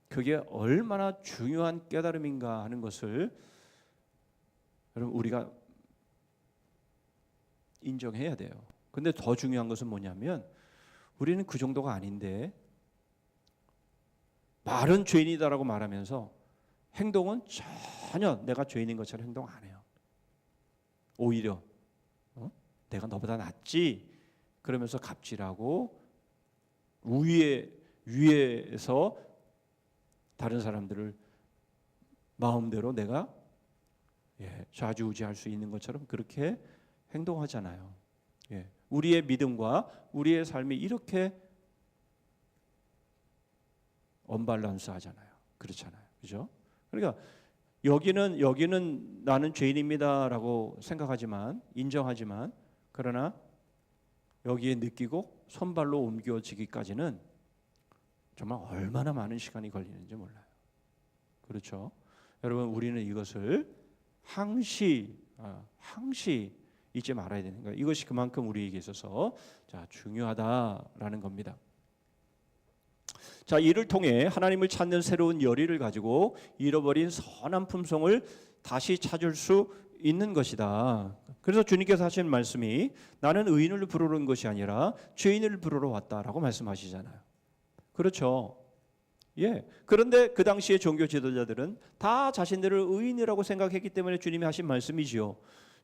그게 얼마나 중요한 깨달음인가 하는 것을 여러분 우리가 인정해야 돼요. 근데 더 중요한 것은 뭐냐면 우리는 그 정도가 아닌데 말은 죄인이다라고 말하면서 행동은 전혀 내가 죄인인 것처럼 행동 안 해요. 오히려 내가 너보다 낫지 그러면서 갑질하고 위에서 다른 사람들을 마음대로 내가 좌지우지할 수 있는 것처럼 그렇게 행동하잖아요. 우리의 믿음과 우리의 삶이 이렇게 언밸런스 하잖아요. 그렇잖아요. 그죠? 그러니까 여기는 나는 죄인입니다라고 생각하지만 인정하지만 그러나 여기에 느끼고 손발로 옮겨지기까지는 정말 얼마나 많은 시간이 걸리는지 몰라요. 그렇죠? 여러분, 우리는 이것을 항시 잊지 말아야 되는 거예요. 이것이 그만큼 우리에게 있어서 중요하다라는 겁니다. 자, 이를 통해 하나님을 찾는 새로운 열의를 가지고 잃어버린 선한 품성을 다시 찾을 수 있는 것이다. 그래서 주님께서 하시는 말씀이 나는 의인을 부르러 온 것이 아니라 죄인을 부르러 왔다라고 말씀하시잖아요. 그렇죠? 예. 그런데 그 당시에 종교 지도자들은 다 자신들을 의인이라고 생각했기 때문에 주님이 하신 말씀이지요.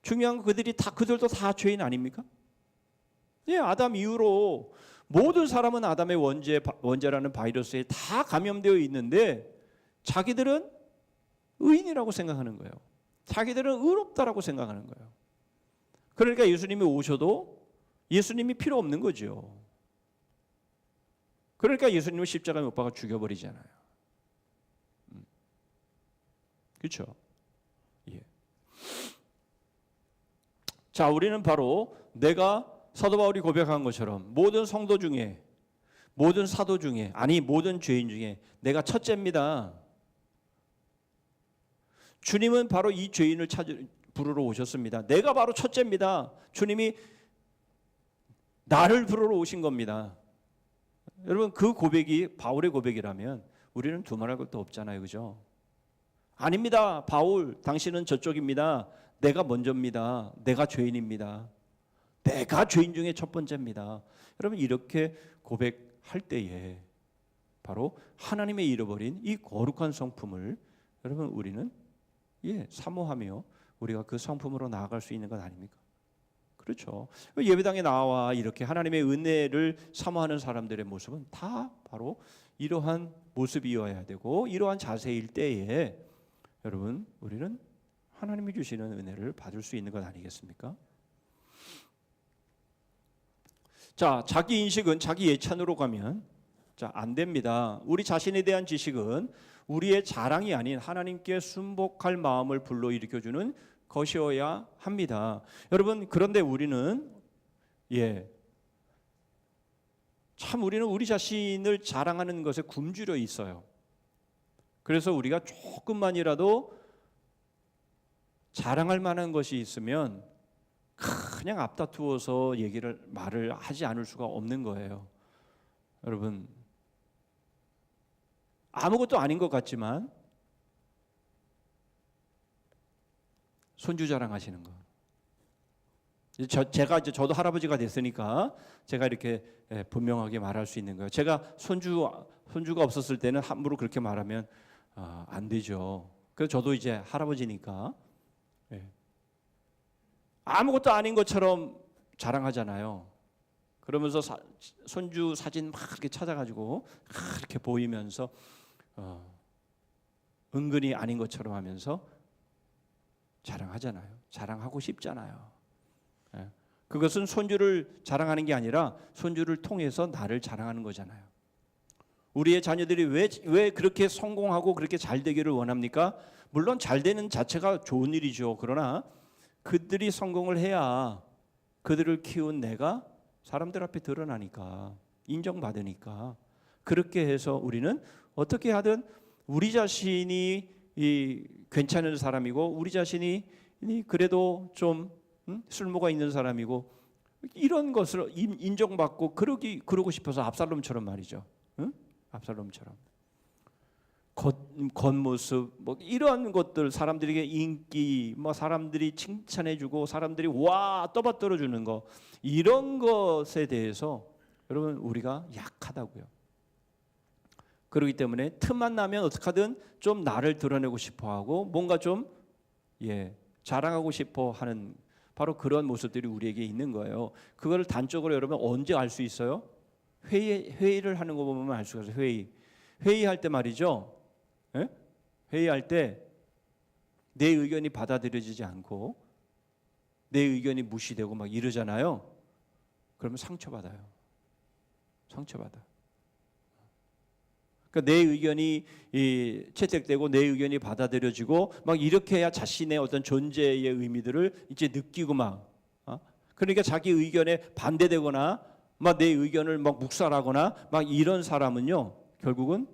중요한 건 그들도 다 죄인 아닙니까? 예, 아담 이후로 모든 사람은 아담의 원죄라는 바이러스에 다 감염되어 있는데 자기들은 의인이라고 생각하는 거예요. 자기들은 의롭다라고 생각하는 거예요. 그러니까 예수님이 오셔도 예수님이 필요 없는 거죠. 그러니까 예수님을 십자가에 못 박아 죽여버리잖아요. 그렇죠? 예. 자, 우리는 바로 내가 사도 바울이 고백한 것처럼 모든 성도 중에, 모든 사도 중에, 아니 모든 죄인 중에 내가 첫째입니다. 주님은 바로 이 죄인을 부르러 오셨습니다. 내가 바로 첫째입니다. 주님이 나를 부르러 오신 겁니다. 여러분, 그 고백이 바울의 고백이라면 우리는 두말할 것도 없잖아요. 그죠? 아닙니다. 바울, 당신은 저쪽입니다. 내가 먼저입니다. 내가 죄인입니다. 내가 죄인 중에 첫 번째입니다. 여러분, 이렇게 고백할 때에 바로 하나님의 잃어버린 이 거룩한 성품을 여러분 우리는 사모하며 우리가 그 성품으로 나아갈 수 있는 것 아닙니까? 그렇죠. 예배당에 나와 이렇게 하나님의 은혜를 사모하는 사람들의 모습은 다 바로 이러한 모습이어야 되고 이러한 자세일 때에 여러분 우리는 하나님이 주시는 은혜를 받을 수 있는 것 아니겠습니까? 자, 자기 인식은 자기 예찬으로 가면 안 됩니다. 우리 자신에 대한 지식은 우리의 자랑이 아닌 하나님께 순복할 마음을 불러일으켜주는 것이어야 합니다. 여러분, 그런데 우리는 우리는 우리 자신을 자랑하는 것에 굶주려 있어요. 그래서 우리가 조금만이라도 자랑할 만한 것이 있으면 그냥 앞다투어서 말을 하지 않을 수가 없는 거예요. 여러분, 아무것도 아닌 것 같지만 손주 자랑하시는 거. 저도 할아버지가 됐으니까 제가 이렇게 분명하게 말할 수 있는 거예요. 제가 손주가 없었을 때는 함부로 그렇게 말하면 안 되죠. 그래서 저도 이제 할아버지니까 아무것도 아닌 것처럼 자랑하잖아요. 그러면서 손주 사진 막 이렇게 찾아가지고 이렇게 보이면서 은근히 아닌 것처럼 하면서 자랑하잖아요. 자랑하고 싶잖아요. 그것은 손주를 자랑하는 게 아니라 손주를 통해서 나를 자랑하는 거잖아요. 우리의 자녀들이 왜 그렇게 성공하고 그렇게 잘 되기를 원합니까? 물론 잘 되는 자체가 좋은 일이죠. 그러나 그들이 성공을 해야 그들을 키운 내가 사람들 앞에 드러나니까, 인정받으니까, 그렇게 해서 우리는 어떻게 하든 우리 자신이 괜찮은 사람이고 우리 자신이 그래도 좀 쓸모가 있는 사람이고 이런 것을 인정받고 그러고 싶어서 압살롬처럼 말이죠. 압살롬처럼 겉모습 이런 것들, 사람들에게 인기, 사람들이 칭찬해주고 사람들이 와 떠받들어 주는 거, 이런 것에 대해서 여러분 우리가 약하다고요. 그렇기 때문에 틈만 나면 어떻게든 좀 나를 드러내고 싶어하고 뭔가 좀 자랑하고 싶어하는 바로 그런 모습들이 우리에게 있는 거예요. 그걸 단적으로 여러분 언제 알 수 있어요? 회의를 하는 거 보면 알 수가 있어요. 회의할 때 말이죠. 회의할 때 내 의견이 받아들여지지 않고 내 의견이 무시되고 막 이러잖아요. 그러면 상처받아요. 상처받아. 그러니까 내 의견이 채택되고 내 의견이 받아들여지고 막 이렇게 해야 자신의 어떤 존재의 의미들을 이제 느끼고 그러니까 자기 의견에 반대되거나 막 내 의견을 막 묵살하거나 막 이런 사람은요 결국은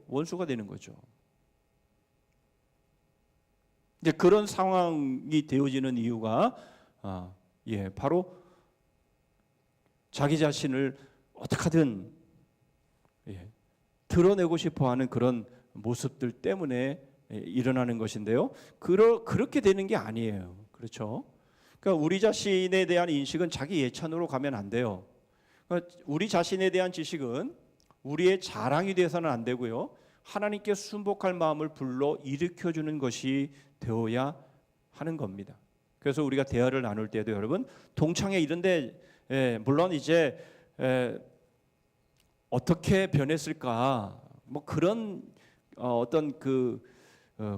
원수가 되는 거죠. 이제 그런 상황이 되어지는 이유가 바로 자기 자신을 어떻게든 드러내고 싶어하는 그런 모습들 때문에 일어나는 것인데요. 그렇게 되는 게 아니에요. 그렇죠? 그러니까 우리 자신에 대한 인식은 자기 예찬으로 가면 안 돼요. 그러니까 우리 자신에 대한 지식은 우리의 자랑이 돼서는 안 되고요. 하나님께 순복할 마음을 불러 일으켜주는 것이 되어야 하는 겁니다. 그래서 우리가 대화를 나눌 때도 여러분 동창회 이런데 물론 이제 어떻게 변했을까 뭐 그런 어떤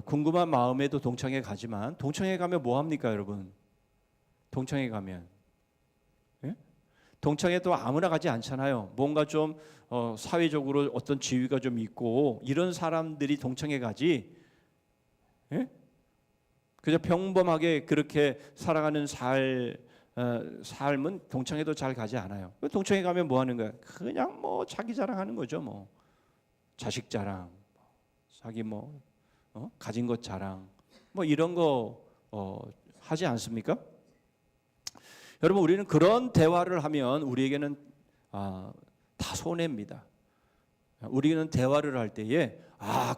궁금한 마음에도 동창회 가지만 동창회 가면 뭐 합니까 여러분? 동창회 가면 동창회도 아무나 가지 않잖아요. 뭔가 좀 사회적으로 어떤 지위가 좀 있고 이런 사람들이 동창회 가지. 그저 평범하게 그렇게 살아가는 삶은 동창회도 잘 가지 않아요. 동창회 가면 뭐 하는 거야? 그냥 뭐 자기 자랑하는 거죠. 뭐 자식 자랑, 자기 뭐 가진 것 자랑, 뭐 이런 거 하지 않습니까? 여러분 우리는 그런 대화를 하면 우리에게는 다 손해입니다. 우리는 대화를 할 때에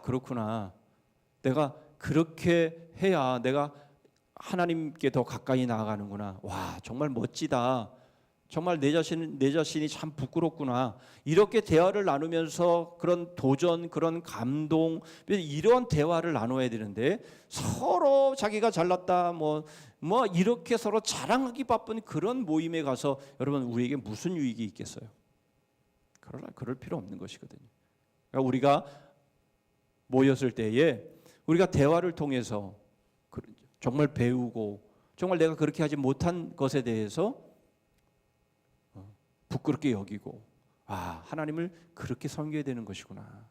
그렇구나. 내가 그렇게 해야 내가 하나님께 더 가까이 나아가는구나. 와 정말 멋지다. 정말 내 자신이 참 부끄럽구나. 이렇게 대화를 나누면서 그런 도전, 그런 감동, 이런 대화를 나눠야 되는데 서로 자기가 잘났다, 뭐 이렇게 서로 자랑하기 바쁜 그런 모임에 가서 여러분 우리에게 무슨 유익이 있겠어요? 그럴 필요 없는 것이거든요. 그러니까 우리가 모였을 때에 우리가 대화를 통해서 정말 배우고 정말 내가 그렇게 하지 못한 것에 대해서 부끄럽게 여기고 하나님을 그렇게 섬겨야 되는 것이구나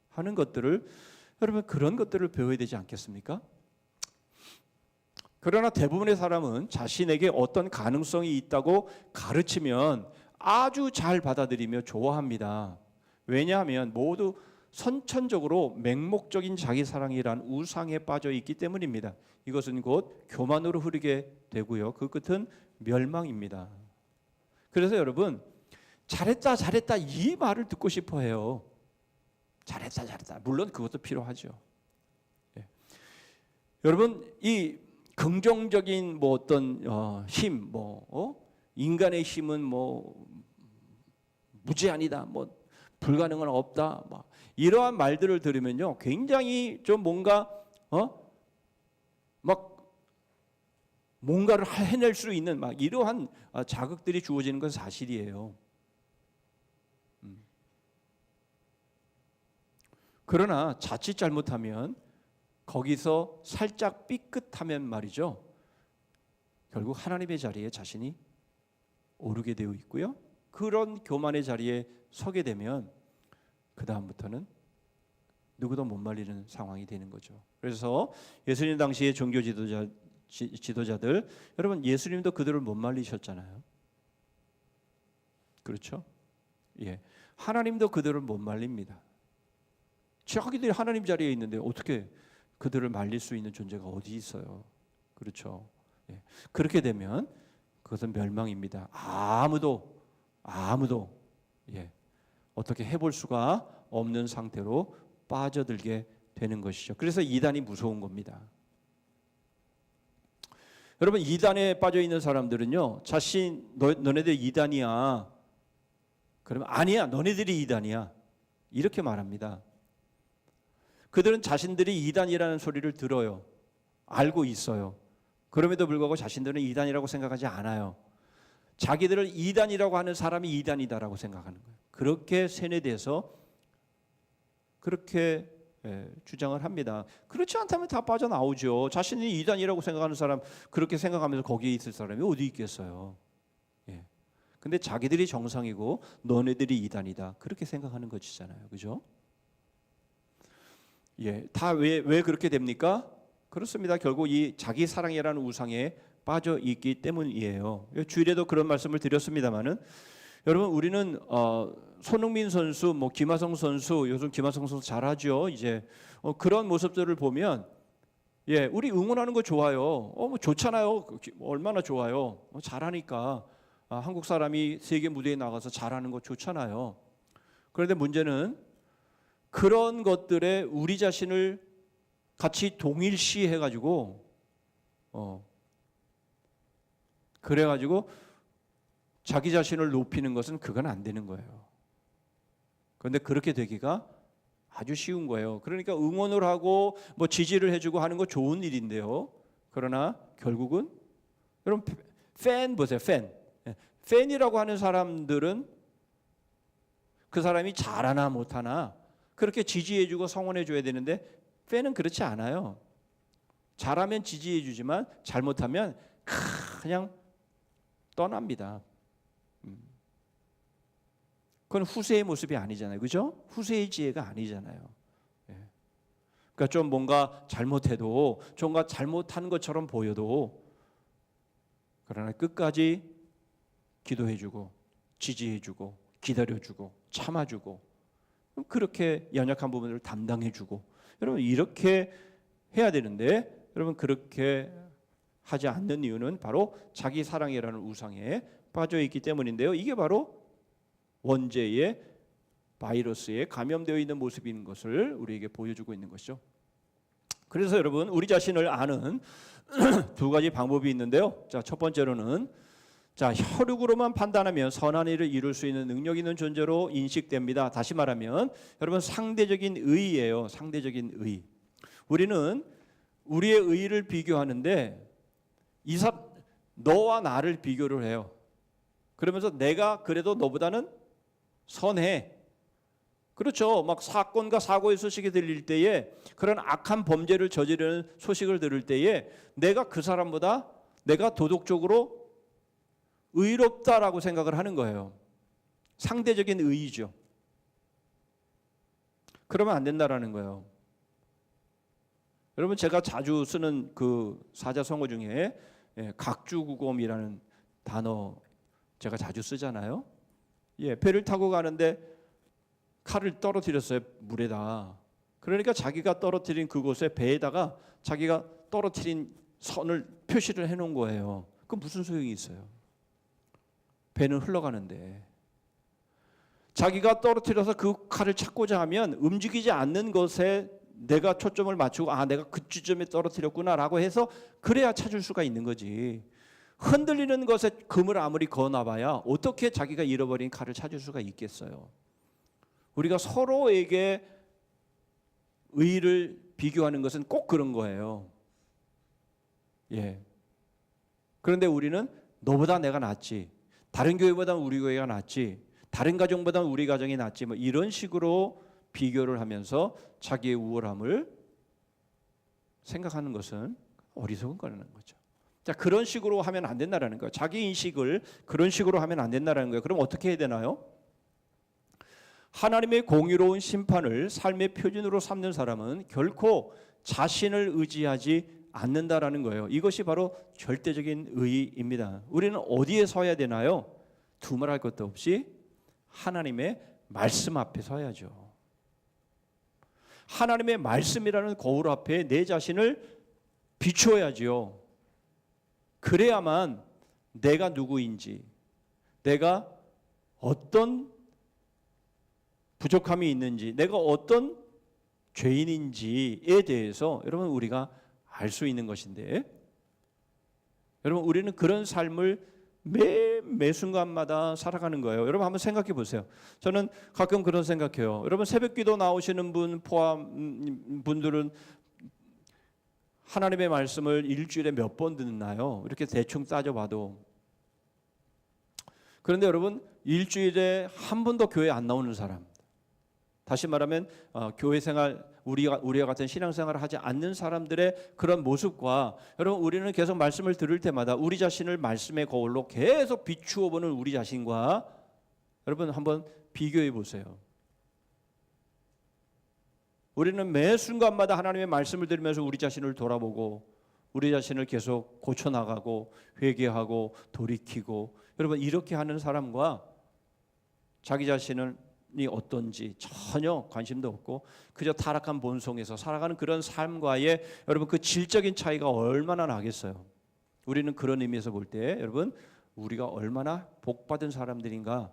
하는 것들을 여러분 그런 것들을 배워야 되지 않겠습니까? 그러나 대부분의 사람은 자신에게 어떤 가능성이 있다고 가르치면 아주 잘 받아들이며 좋아합니다. 왜냐하면 모두 선천적으로 맹목적인 자기사랑이란 우상에 빠져 있기 때문입니다. 이것은 곧 교만으로 흐르게 되고요. 그 끝은 멸망입니다. 그래서 여러분 잘했다 이 말을 듣고 싶어 해요. 잘했다 물론 그것도 필요하죠. 여러분 이 긍정적인 뭐 어떤 힘 인간의 힘은 뭐 무제한이다 뭐 불가능은 없다 막 이러한 말들을 들으면요 굉장히 좀 뭔가 막 뭔가를 해낼 수 있는 막 이러한 자극들이 주어지는 건 사실이에요. 그러나 자칫 잘못하면 거기서 살짝 삐끗하면 말이죠. 결국 하나님의 자리에 자신이 오르게 되어 있고요. 그런 교만의 자리에 서게 되면 그 다음부터는 누구도 못 말리는 상황이 되는 거죠. 그래서 예수님 당시의 종교 지도자들 여러분 예수님도 그들을 못 말리셨잖아요. 그렇죠? 하나님도 그들을 못 말립니다. 자기들이 하나님 자리에 있는데 어떻게 그들을 말릴 수 있는 존재가 어디 있어요? 그렇죠? 그렇게 되면 그것은 멸망입니다. 아무도 어떻게 해볼 수가 없는 상태로 빠져들게 되는 것이죠. 그래서 이단이 무서운 겁니다. 여러분 이단에 빠져 있는 사람들은요 너네들 이단이야. 그러면 아니야 너네들이 이단이야 이렇게 말합니다. 그들은 자신들이 이단이라는 소리를 들어요. 알고 있어요. 그럼에도 불구하고 자신들은 이단이라고 생각하지 않아요. 자기들을 이단이라고 하는 사람이 이단이다라고 생각하는 거예요. 그렇게 세뇌돼서 그렇게 주장을 합니다. 그렇지 않다면 다 빠져나오죠. 자신이 이단이라고 생각하는 사람 그렇게 생각하면서 거기에 있을 사람이 어디 있겠어요. 근데 자기들이 정상이고 너네들이 이단이다 그렇게 생각하는 것이잖아요. 그죠? 다 왜 그렇게 됩니까? 그렇습니다. 결국 이 자기 사랑이라는 우상에 빠져 있기 때문이에요. 주일에도 그런 말씀을 드렸습니다만은 여러분 우리는 손흥민 선수, 뭐 김하성 선수, 요즘 김하성 선수 잘하죠. 이제 그런 모습들을 보면 예, 우리 응원하는 거 좋아요. 뭐 좋잖아요. 얼마나 좋아요. 잘하니까 한국 사람이 세계 무대에 나가서 잘하는 거 좋잖아요. 그런데 문제는 그런 것들에 우리 자신을 같이 동일시해가지고 그래가지고 자기 자신을 높이는 것은 그건 안 되는 거예요. 그런데 그렇게 되기가 아주 쉬운 거예요. 그러니까 응원을 하고 뭐 지지를 해주고 하는 거 좋은 일인데요. 그러나 결국은 여러분 팬 보세요. 팬이라고 하는 사람들은 그 사람이 잘하나 못하나 그렇게 지지해주고 성원해줘야 되는데 팬은 그렇지 않아요. 잘하면 지지해주지만 잘못하면 그냥 떠납니다. 그건 후세의 모습이 아니잖아요. 그죠? 후세의 지혜가 아니잖아요. 예. 그러니까 좀 뭔가 잘못해도 뭔가 잘못한 것처럼 보여도 그러나 끝까지 기도해주고 지지해주고 기다려주고 참아주고 그렇게 연약한 부분을 담당해주고 여러분 이렇게 해야 되는데 여러분 그렇게 하지 않는 이유는 바로 자기 사랑이라는 우상에 빠져 있기 때문인데요. 이게 바로 원죄의 바이러스에 감염되어 있는 모습인 것을 우리에게 보여주고 있는 것이죠. 그래서 여러분 우리 자신을 아는 두 가지 방법이 있는데요. 자, 첫 번째로는 혈육으로만 판단하면 선한 일을 이룰 수 있는 능력 있는 존재로 인식됩니다. 다시 말하면 여러분 상대적인 의예요. 상대적인 의. 우리는 우리의 의를 비교하는데 너와 나를 비교를 해요. 그러면서 내가 그래도 너보다는 선해. 그렇죠. 막 사건과 사고의 소식이 들릴 때에 그런 악한 범죄를 저지르는 소식을 들을 때에 내가 그 사람보다 내가 도덕적으로 의롭다라고 생각을 하는 거예요. 상대적인 의의죠. 그러면 안 된다라는 거예요. 여러분 제가 자주 쓰는 그 사자성어 중에 각주구검이라는 단어 제가 자주 쓰잖아요. 예, 배를 타고 가는데 칼을 떨어뜨렸어요. 물에다. 그러니까 자기가 떨어뜨린 그곳에 배에다가 자기가 떨어뜨린 선을 표시를 해놓은 거예요. 그럼 무슨 소용이 있어요? 배는 흘러가는데 자기가 떨어뜨려서 그 칼을 찾고자 하면 움직이지 않는 것에 내가 초점을 맞추고 내가 그 지점에 떨어뜨렸구나라고 해서 그래야 찾을 수가 있는 거지. 흔들리는 것에 금을 아무리 그어놔봐야 어떻게 자기가 잃어버린 칼을 찾을 수가 있겠어요. 우리가 서로에게 의를 비교하는 것은 꼭 그런 거예요. 예. 그런데 우리는 너보다 내가 낫지, 다른 교회보다 우리 교회가 낫지, 다른 가정보다 우리 가정이 낫지, 뭐 이런 식으로 비교를 하면서 자기의 우월함을 생각하는 것은 어리석은 거라는 거죠. 자, 그런 식으로 하면 안 된다라는 거예요. 자기 인식을 그런 식으로 하면 안 된다라는 거예요. 그럼 어떻게 해야 되나요? 하나님의 공의로운 심판을 삶의 표준으로 삼는 사람은 결코 자신을 의지하지 않는다라는 거예요. 이것이 바로 절대적인 의의입니다. 우리는 어디에 서야 되나요? 두말할 것도 없이 하나님의 말씀 앞에 서야죠. 하나님의 말씀이라는 거울 앞에 내 자신을 비추어야지요. 그래야만 내가 누구인지, 내가 어떤 부족함이 있는지, 내가 어떤 죄인인지에 대해서 여러분 우리가 알 수 있는 것인데, 여러분 우리는 그런 삶을 매 순간마다 살아가는 거예요. 여러분 한번 생각해 보세요. 저는 가끔 그런 생각해요. 여러분 새벽기도 나오시는 분 포함 분들은 하나님의 말씀을 일주일에 몇 번 듣나요? 이렇게 대충 따져봐도. 그런데 여러분 일주일에 한 번도 교회 안 나오는 사람, 다시 말하면 교회 생활 우리와 같은 신앙생활을 하지 않는 사람들의 그런 모습과 여러분 우리는 계속 말씀을 들을 때마다 우리 자신을 말씀의 거울로 계속 비추어 보는 우리 자신과 여러분 한번 비교해 보세요. 우리는 매 순간마다 하나님의 말씀을 들으면서 우리 자신을 돌아보고 우리 자신을 계속 고쳐나가고 회개하고 돌이키고 여러분 이렇게 하는 사람과 자기 자신이 어떤지 전혀 관심도 없고 그저 타락한 본성에서 살아가는 그런 삶과의 여러분 그 질적인 차이가 얼마나 나겠어요. 우리는 그런 의미에서 볼 때 여러분 우리가 얼마나 복받은 사람들인가,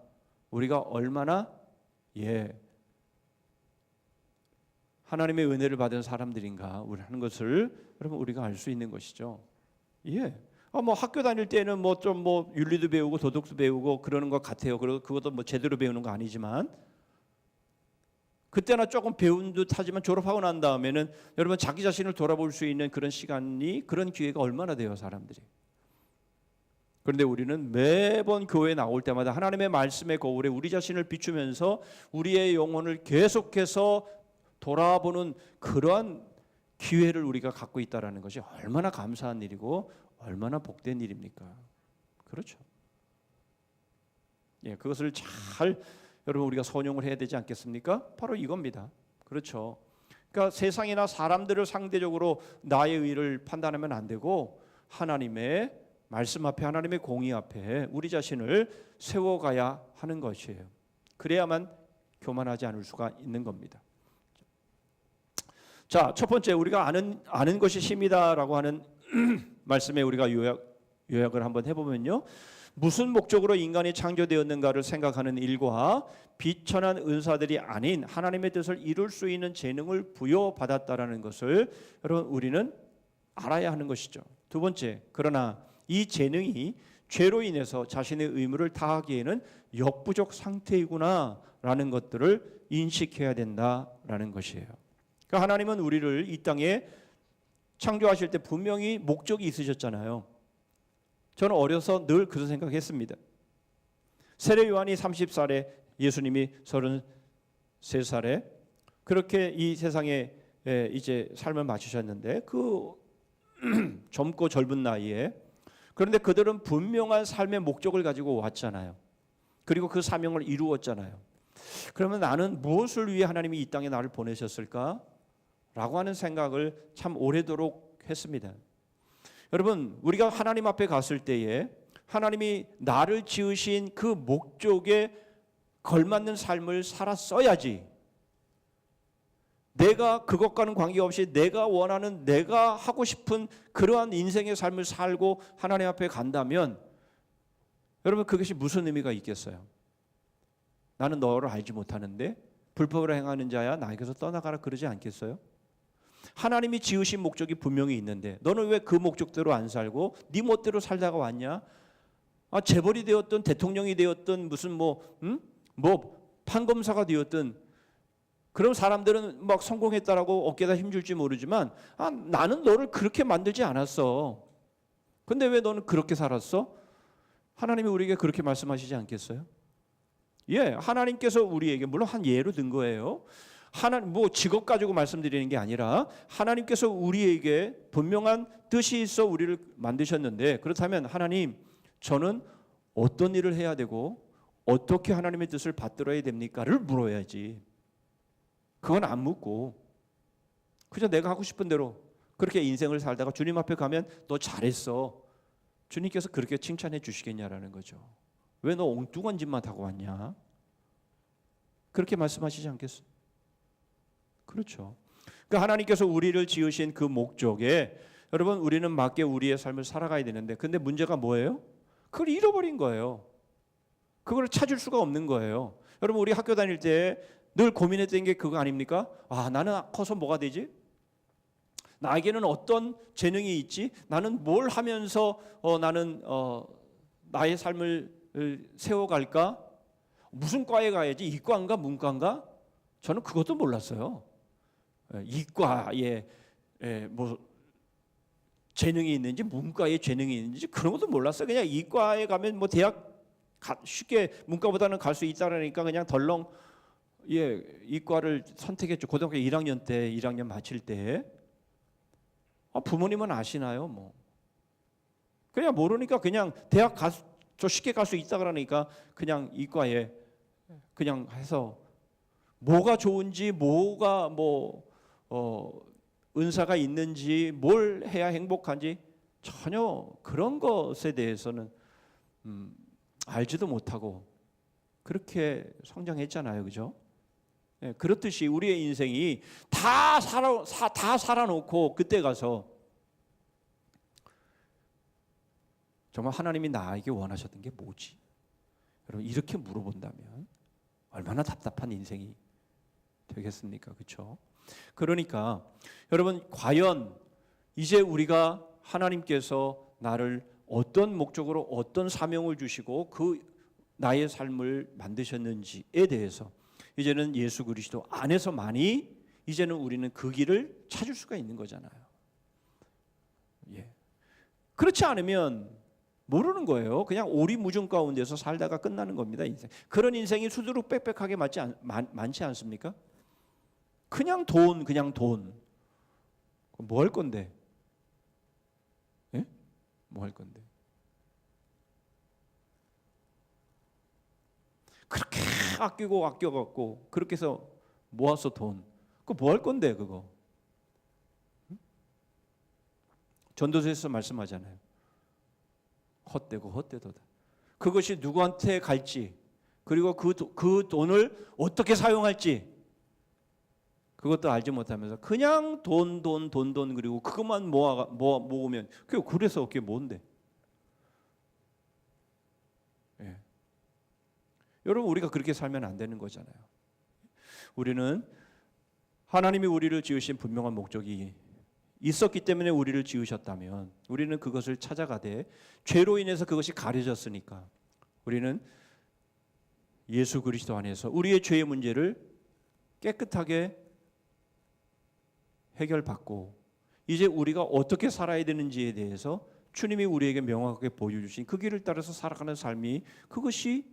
우리가 얼마나 하나님의 은혜를 받은 사람들인가 하는 것을 여러분 우리가 알 수 있는 것이죠. 뭐 학교 다닐 때는 뭐 좀 윤리도 배우고 도덕도 배우고 그러는 것 같아요. 그리고 그것도 뭐 제대로 배우는 거 아니지만 그때나 조금 배운 듯 하지만 졸업하고 난 다음에는 여러분 자기 자신을 돌아볼 수 있는 그런 시간이, 그런 기회가 얼마나 돼요, 사람들이. 그런데 우리는 매번 교회에 나올 때마다 하나님의 말씀의 거울에 우리 자신을 비추면서 우리의 영혼을 계속해서 돌아보는 그러한 기회를 우리가 갖고 있다는 것이 얼마나 감사한 일이고 얼마나 복된 일입니까? 그렇죠. 그것을 잘 여러분 우리가 선용을 해야 되지 않겠습니까? 바로 이겁니다. 그렇죠. 그러니까 세상이나 사람들을 상대적으로 나의 의를 판단하면 안 되고 하나님의 말씀 앞에, 하나님의 공의 앞에 우리 자신을 세워가야 하는 것이에요. 그래야만 교만하지 않을 수가 있는 겁니다. 자, 첫 번째 우리가 아는 것이 힘이다라고 하는 말씀에 우리가 요약을 한번 해보면요, 무슨 목적으로 인간이 창조되었는가를 생각하는 일과 비천한 은사들이 아닌 하나님의 뜻을 이룰 수 있는 재능을 부여받았다라는 것을 여러분 우리는 알아야 하는 것이죠. 두 번째, 그러나 이 재능이 죄로 인해서 자신의 의무를 다하기에는 역부족 상태이구나라는 것들을 인식해야 된다라는 것이에요. 그러니까 하나님은 우리를 이 땅에 창조하실 때 분명히 목적이 있으셨잖아요. 저는 어려서 늘 그 생각했습니다. 세례 요한이 30살에 예수님이 33살에 그렇게 이 세상에 이제 삶을 마치셨는데 그 젊고 젊은 나이에, 그런데 그들은 분명한 삶의 목적을 가지고 왔잖아요. 그리고 그 사명을 이루었잖아요. 그러면 나는 무엇을 위해 하나님이 이 땅에 나를 보내셨을까? 라고 하는 생각을 참 오래도록 했습니다. 여러분, 우리가 하나님 앞에 갔을 때에 하나님이 나를 지으신 그 목적에 걸맞는 삶을 살았어야지, 내가 그것과는 관계없이 내가 원하는, 내가 하고 싶은 그러한 인생의 삶을 살고 하나님 앞에 간다면 여러분 그것이 무슨 의미가 있겠어요? 나는 너를 알지 못하는데 불법을 행하는 자야 나에게서 떠나가라 그러지 않겠어요? 하나님이 지으신 목적이 분명히 있는데 너는 왜 그 목적대로 안 살고 네 멋대로 살다가 왔냐? 재벌이 되었든 대통령이 되었든 무슨 판검사가 되었든 그런 사람들은 막 성공했다라고 어깨에다 힘줄지 모르지만 나는 너를 그렇게 만들지 않았어. 근데 왜 너는 그렇게 살았어? 하나님이 우리에게 그렇게 말씀하시지 않겠어요? 하나님께서 우리에게, 물론 한 예로 든 거예요. 하나님 직업 가지고 말씀드리는 게 아니라 하나님께서 우리에게 분명한 뜻이 있어 우리를 만드셨는데, 그렇다면 하나님, 저는 어떤 일을 해야 되고 어떻게 하나님의 뜻을 받들어야 됩니까를 물어야지. 그건 안 묻고 그저 내가 하고 싶은 대로 그렇게 인생을 살다가 주님 앞에 가면 너 잘했어, 주님께서 그렇게 칭찬해 주시겠냐라는 거죠. 왜 너 엉뚱한 짓만 하고 왔냐? 그렇게 말씀하시지 않겠어요? 그렇죠. 그러니까 하나님께서 우리를 지으신 그 목적에 여러분 우리는 맞게 우리의 삶을 살아가야 되는데, 근데 문제가 뭐예요? 그걸 잃어버린 거예요. 그걸 찾을 수가 없는 거예요. 여러분 우리 학교 다닐 때 늘 고민했던 게 그거 아닙니까? 나는 커서 뭐가 되지? 나에게는 어떤 재능이 있지? 나는 뭘 하면서 나는 나의 삶을 세워갈까? 무슨 과에 가야지? 이과인가 문과인가? 저는 그것도 몰랐어요. 이과에 재능이 있는지 문과에 재능이 있는지 그런 것도 몰랐어요. 그냥 이과에 가면 대학 쉽게 문과보다는 갈 수 있다라니까 그냥 덜렁 이과를 선택했죠. 고등학교 1학년 때, 1학년 마칠 때. 부모님은 아시나요? 그냥 모르니까 그냥 대학 저 쉽게 갈 수 있다 그러니까 그냥 이과에 그냥 해서 뭐가 좋은지, 뭐가 은사가 있는지, 뭘 해야 행복한지 전혀 그런 것에 대해서는 알지도 못하고 그렇게 성장했잖아요, 그죠? 예, 그렇듯이 우리의 인생이 다 살아놓고 그때 가서 정말 하나님이 나에게 원하셨던 게 뭐지? 여러분 이렇게 물어본다면 얼마나 답답한 인생이 되겠습니까? 그렇죠? 그러니까 여러분 과연 이제 우리가 하나님께서 나를 어떤 목적으로 어떤 사명을 주시고 그 나의 삶을 만드셨는지에 대해서 이제는 예수 그리스도 안에서만이 이제는 우리는 그 길을 찾을 수가 있는 거잖아요. 예. 그렇지 않으면 모르는 거예요. 그냥 오리무중 가운데서 살다가 끝나는 겁니다. 인생. 그런 인생이 수두룩 빽빽하게 많지 않습니까? 그냥 돈. 뭐 할 건데? 예? 뭐 할 건데? 그렇게 아껴갖고 그렇게 해서 모아서 돈. 그거 뭐 할 건데 그거? 전도서에서 말씀하잖아요. 헛되도다. 그것이 누구한테 갈지, 그리고 그 돈을 어떻게 사용할지 그것도 알지 못하면서 그냥 돈 그리고 그것만 모으면 그래서 그게 뭔데? 예. 여러분 우리가 그렇게 살면 안 되는 거잖아요. 우리는 하나님이 우리를 지으신 분명한 목적이 있었기 때문에 우리를 지으셨다면 우리는 그것을 찾아가되 죄로 인해서 그것이 가려졌으니까 우리는 예수 그리스도 안에서 우리의 죄의 문제를 깨끗하게 해결받고 이제 우리가 어떻게 살아야 되는지에 대해서 주님이 우리에게 명확하게 보여주신 그 길을 따라서 살아가는 삶이 그것이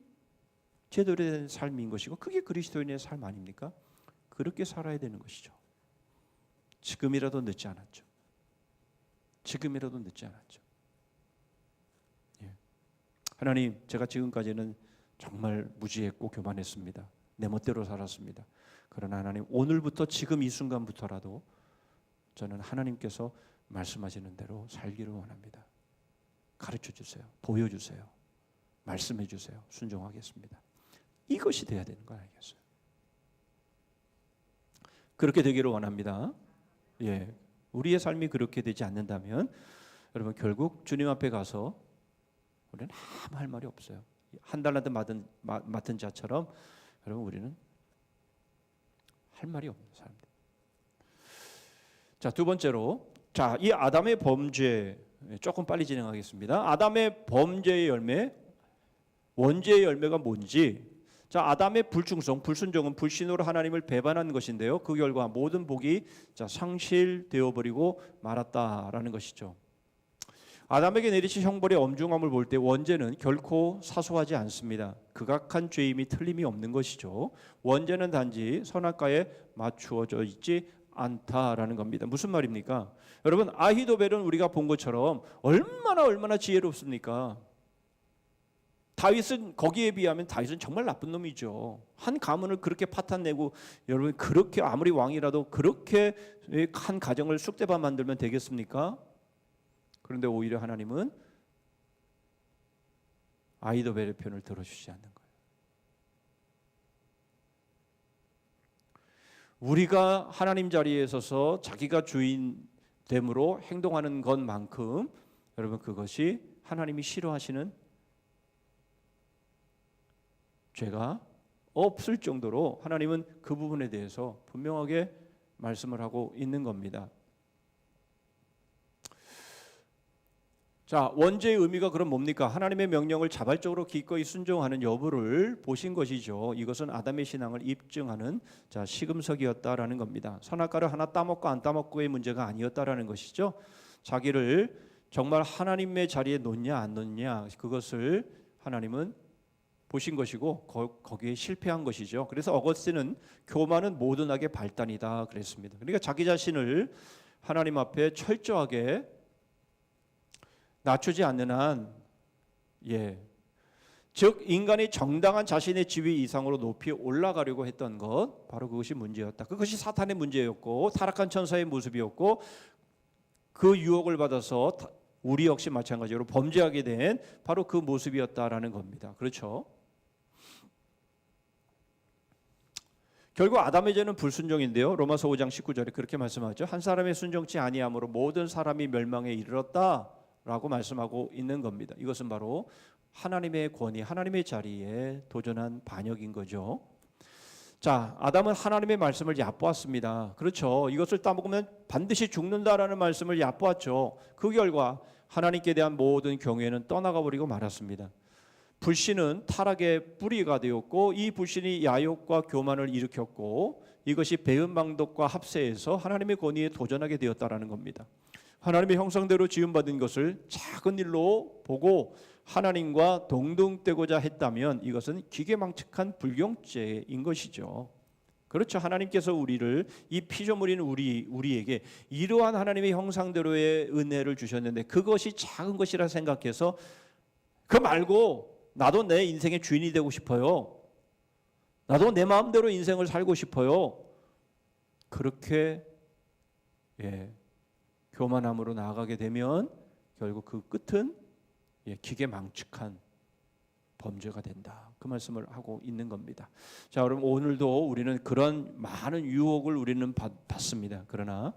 제대로 된 삶인 것이고 그게 그리스도인의 삶 아닙니까? 그렇게 살아야 되는 것이죠. 지금이라도 늦지 않았죠. 예. 하나님, 제가 지금까지는 정말 무지했고 교만했습니다. 내 멋대로 살았습니다. 그러나 하나님, 오늘부터 지금 이 순간부터라도 저는 하나님께서 말씀하시는 대로 살기를 원합니다. 가르쳐 주세요. 보여주세요. 말씀해 주세요. 순종하겠습니다. 이것이 돼야 되는 거 아니겠어요? 그렇게 되기를 원합니다. 예, 우리의 삶이 그렇게 되지 않는다면 여러분 결국 주님 앞에 가서 우리는 아무 할 말이 없어요. 한 달란트 맡은 자처럼 여러분 우리는 할 말이 없는 사람들. 자, 두 번째로 이 아담의 범죄 조금 빨리 진행하겠습니다. 아담의 범죄의 열매, 원죄의 열매가 뭔지. 자, 아담의 불충성, 불순종은 불신으로 하나님을 배반한 것인데요. 그 결과 모든 복이 상실되어 버리고 말았다라는 것이죠. 아담에게 내리신 형벌의 엄중함을 볼 때 원죄는 결코 사소하지 않습니다. 극악한 죄임이 틀림이 없는 것이죠. 원죄는 단지 선악과에 맞추어져 있지 않다라는 겁니다. 무슨 말입니까? 여러분, 아히도벨은 우리가 본 것처럼 얼마나 지혜롭습니까? 다윗은 거기에 비하면 다윗은 정말 나쁜 놈이죠. 한 가문을 그렇게 파탄내고 여러분 그렇게 아무리 왕이라도 그렇게 한 가정을 쑥대밭 만들면 되겠습니까? 그런데 오히려 하나님은 아히도벨의 편을 들어주지 않는 거예요. 우리가 하나님 자리에 서서 자기가 주인됨으로 행동하는 것만큼 여러분 그것이 하나님이 싫어하시는 죄가 없을 정도로 하나님은 그 부분에 대해서 분명하게 말씀을 하고 있는 겁니다. 자, 원죄의 의미가 그럼 뭡니까? 하나님의 명령을 자발적으로 기꺼이 순종하는 여부를 보신 것이죠. 이것은 아담의 신앙을 입증하는 시금석이었다라는 겁니다. 선악과를 하나 따먹고 안 따먹고의 문제가 아니었다라는 것이죠. 자기를 정말 하나님의 자리에 놓냐 안 놓냐 그것을 하나님은 보신 것이고 거기에 실패한 것이죠. 그래서 어거스틴은 교만은 모든 악의 발단이다 그랬습니다. 그러니까 자기 자신을 하나님 앞에 철저하게 낮추지 않는 한, 즉 인간이 정당한 자신의 지위 이상으로 높이 올라가려고 했던 것, 바로 그것이 문제였다. 그것이 사탄의 문제였고 타락한 천사의 모습이었고 그 유혹을 받아서 우리 역시 마찬가지로 범죄하게 된 바로 그 모습이었다라는 겁니다. 그렇죠? 결국 아담의 죄는 불순종인데요. 로마서 5장 19절에 그렇게 말씀하죠. 한 사람의 순종치 아니함으로 모든 사람이 멸망에 이르렀다라고 말씀하고 있는 겁니다. 이것은 바로 하나님의 권위, 하나님의 자리에 도전한 반역인 거죠. 자, 아담은 하나님의 말씀을 얕보았습니다. 그렇죠. 이것을 따먹으면 반드시 죽는다라는 말씀을 얕보았죠. 그 결과 하나님께 대한 모든 경외는 떠나가 버리고 말았습니다. 불신은 타락의 뿌리가 되었고 이 불신이 야욕과 교만을 일으켰고 이것이 배은망덕과 합세해서 하나님의 권위에 도전하게 되었다라는 겁니다. 하나님의 형상대로 지음받은 것을 작은 일로 보고 하나님과 동등되고자 했다면 이것은 기계망측한 불경죄인 것이죠. 그렇죠. 하나님께서 우리를 이 피조물인 우리에게 이러한 하나님의 형상대로의 은혜를 주셨는데 그것이 작은 것이라 생각해서 그 말고 나도 내 인생의 주인이 되고 싶어요. 나도 내 마음대로 인생을 살고 싶어요. 그렇게 교만함으로 나아가게 되면 결국 그 끝은 기계망측한 범죄가 된다. 그 말씀을 하고 있는 겁니다. 자, 여러분 오늘도 우리는 그런 많은 유혹을 우리는 받습니다. 그러나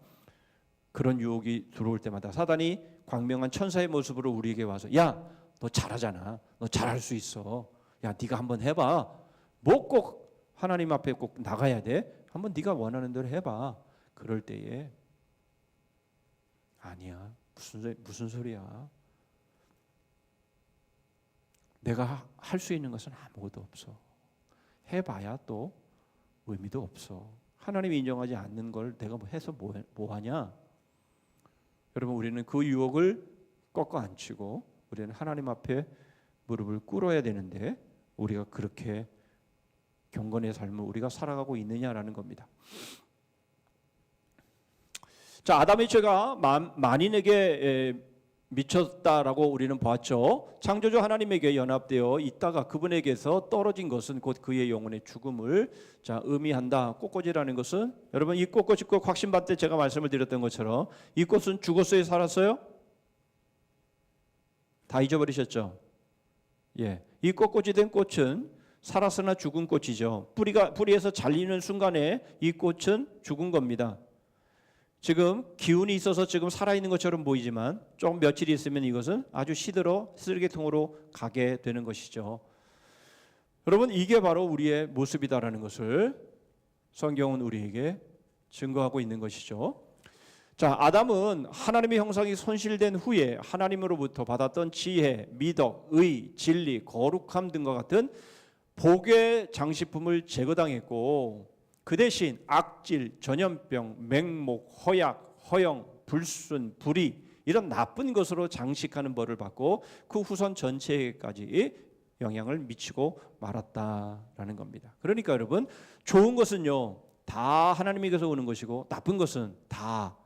그런 유혹이 들어올 때마다 사단이 광명한 천사의 모습으로 우리에게 와서 야, 너 잘하잖아. 너 잘할 수 있어. 야, 네가 한번 해봐. 뭐 꼭 하나님 앞에 꼭 나가야 돼? 한번 네가 원하는 대로 해봐. 그럴 때에 아니야. 무슨 소리야. 내가 할 수 있는 것은 아무것도 없어. 해봐야 또 의미도 없어. 하나님이 인정하지 않는 걸 내가 해서 뭐 하냐? 여러분 우리는 그 유혹을 꺾어 안치고 우리는 하나님 앞에 무릎을 꿇어야 되는데 우리가 그렇게 경건의 삶을 우리가 살아가고 있느냐라는 겁니다. 자, 아담의 죄가 만인에게 미쳤다라고 우리는 보았죠. 창조주 하나님에게 연합되어 있다가 그분에게서 떨어진 것은 곧 그의 영혼의 죽음을 의미한다. 꽃꽂이라는 것은 여러분 이 꽃꽃이 꼭 확신받을 때 제가 말씀을 드렸던 것처럼 이 꽃은 죽었어요, 살았어요? 다 잊어버리셨죠? 예, 이 꽃꽂이 된 꽃은 살았으나 죽은 꽃이죠. 뿌리에서 잘리는 순간에 이 꽃은 죽은 겁니다. 지금 기운이 있어서 지금 살아있는 것처럼 보이지만 좀 며칠 있으면 이것은 아주 시들어 쓰레기통으로 가게 되는 것이죠. 여러분 이게 바로 우리의 모습이다라는 것을 성경은 우리에게 증거하고 있는 것이죠. 자, 아담은 하나님의 형상이 손실된 후에 하나님으로부터 받았던 지혜, 미덕, 의, 진리, 거룩함 등과 같은 복의 장식품을 제거당했고 그 대신 악질, 전염병, 맹목, 허약, 허영, 불순, 불의 이런 나쁜 것으로 장식하는 벌을 받고 그 후손 전체에까지 영향을 미치고 말았다라는 겁니다. 그러니까 여러분 좋은 것은요 다 하나님에게서 오는 것이고 나쁜 것은 다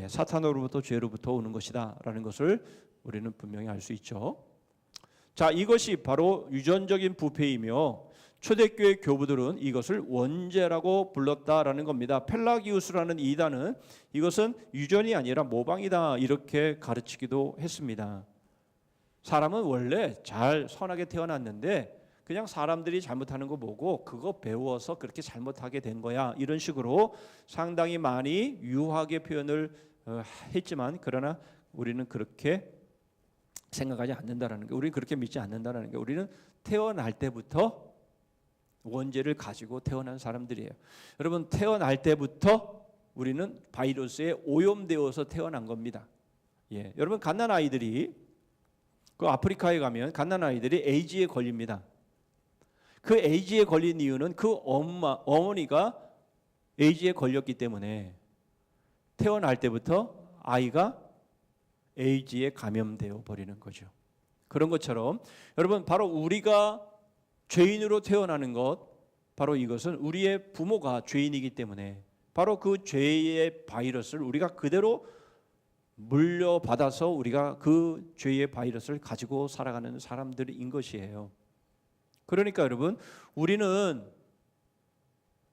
사탄으로부터 죄로부터 오는 것이다라는 것을 우리는 분명히 알 수 있죠. 자, 이것이 바로 유전적인 부패이며 초대교회 교부들은 이것을 원죄라고 불렀다라는 겁니다. 펠라기우스라는 이단은 이것은 유전이 아니라 모방이다 이렇게 가르치기도 했습니다. 사람은 원래 잘 선하게 태어났는데 그냥 사람들이 잘못하는 거 보고 그거 배워서 그렇게 잘못하게 된 거야 이런 식으로 상당히 많이 유하게 표현을 했지만 그러나 우리는 그렇게 생각하지 않는다라는 게 우리는 그렇게 믿지 않는다라는 게 우리는 태어날 때부터 원죄를 가지고 태어난 사람들이에요. 여러분 태어날 때부터 우리는 바이러스에 오염되어서 태어난 겁니다. 여러분 갓난 아이들이 그 아프리카에 가면 갓난 아이들이 에이즈에 걸립니다. 그 에이즈에 걸린 이유는 그 어머니가 에이즈에 걸렸기 때문에 태어날 때부터 아이가 에이즈에 감염되어 버리는 거죠. 그런 것처럼 여러분 바로 우리가 죄인으로 태어나는 것 바로 이것은 우리의 부모가 죄인이기 때문에 바로 그 죄의 바이러스를 우리가 그대로 물려받아서 우리가 그 죄의 바이러스를 가지고 살아가는 사람들인 것이에요. 그러니까 여러분 우리는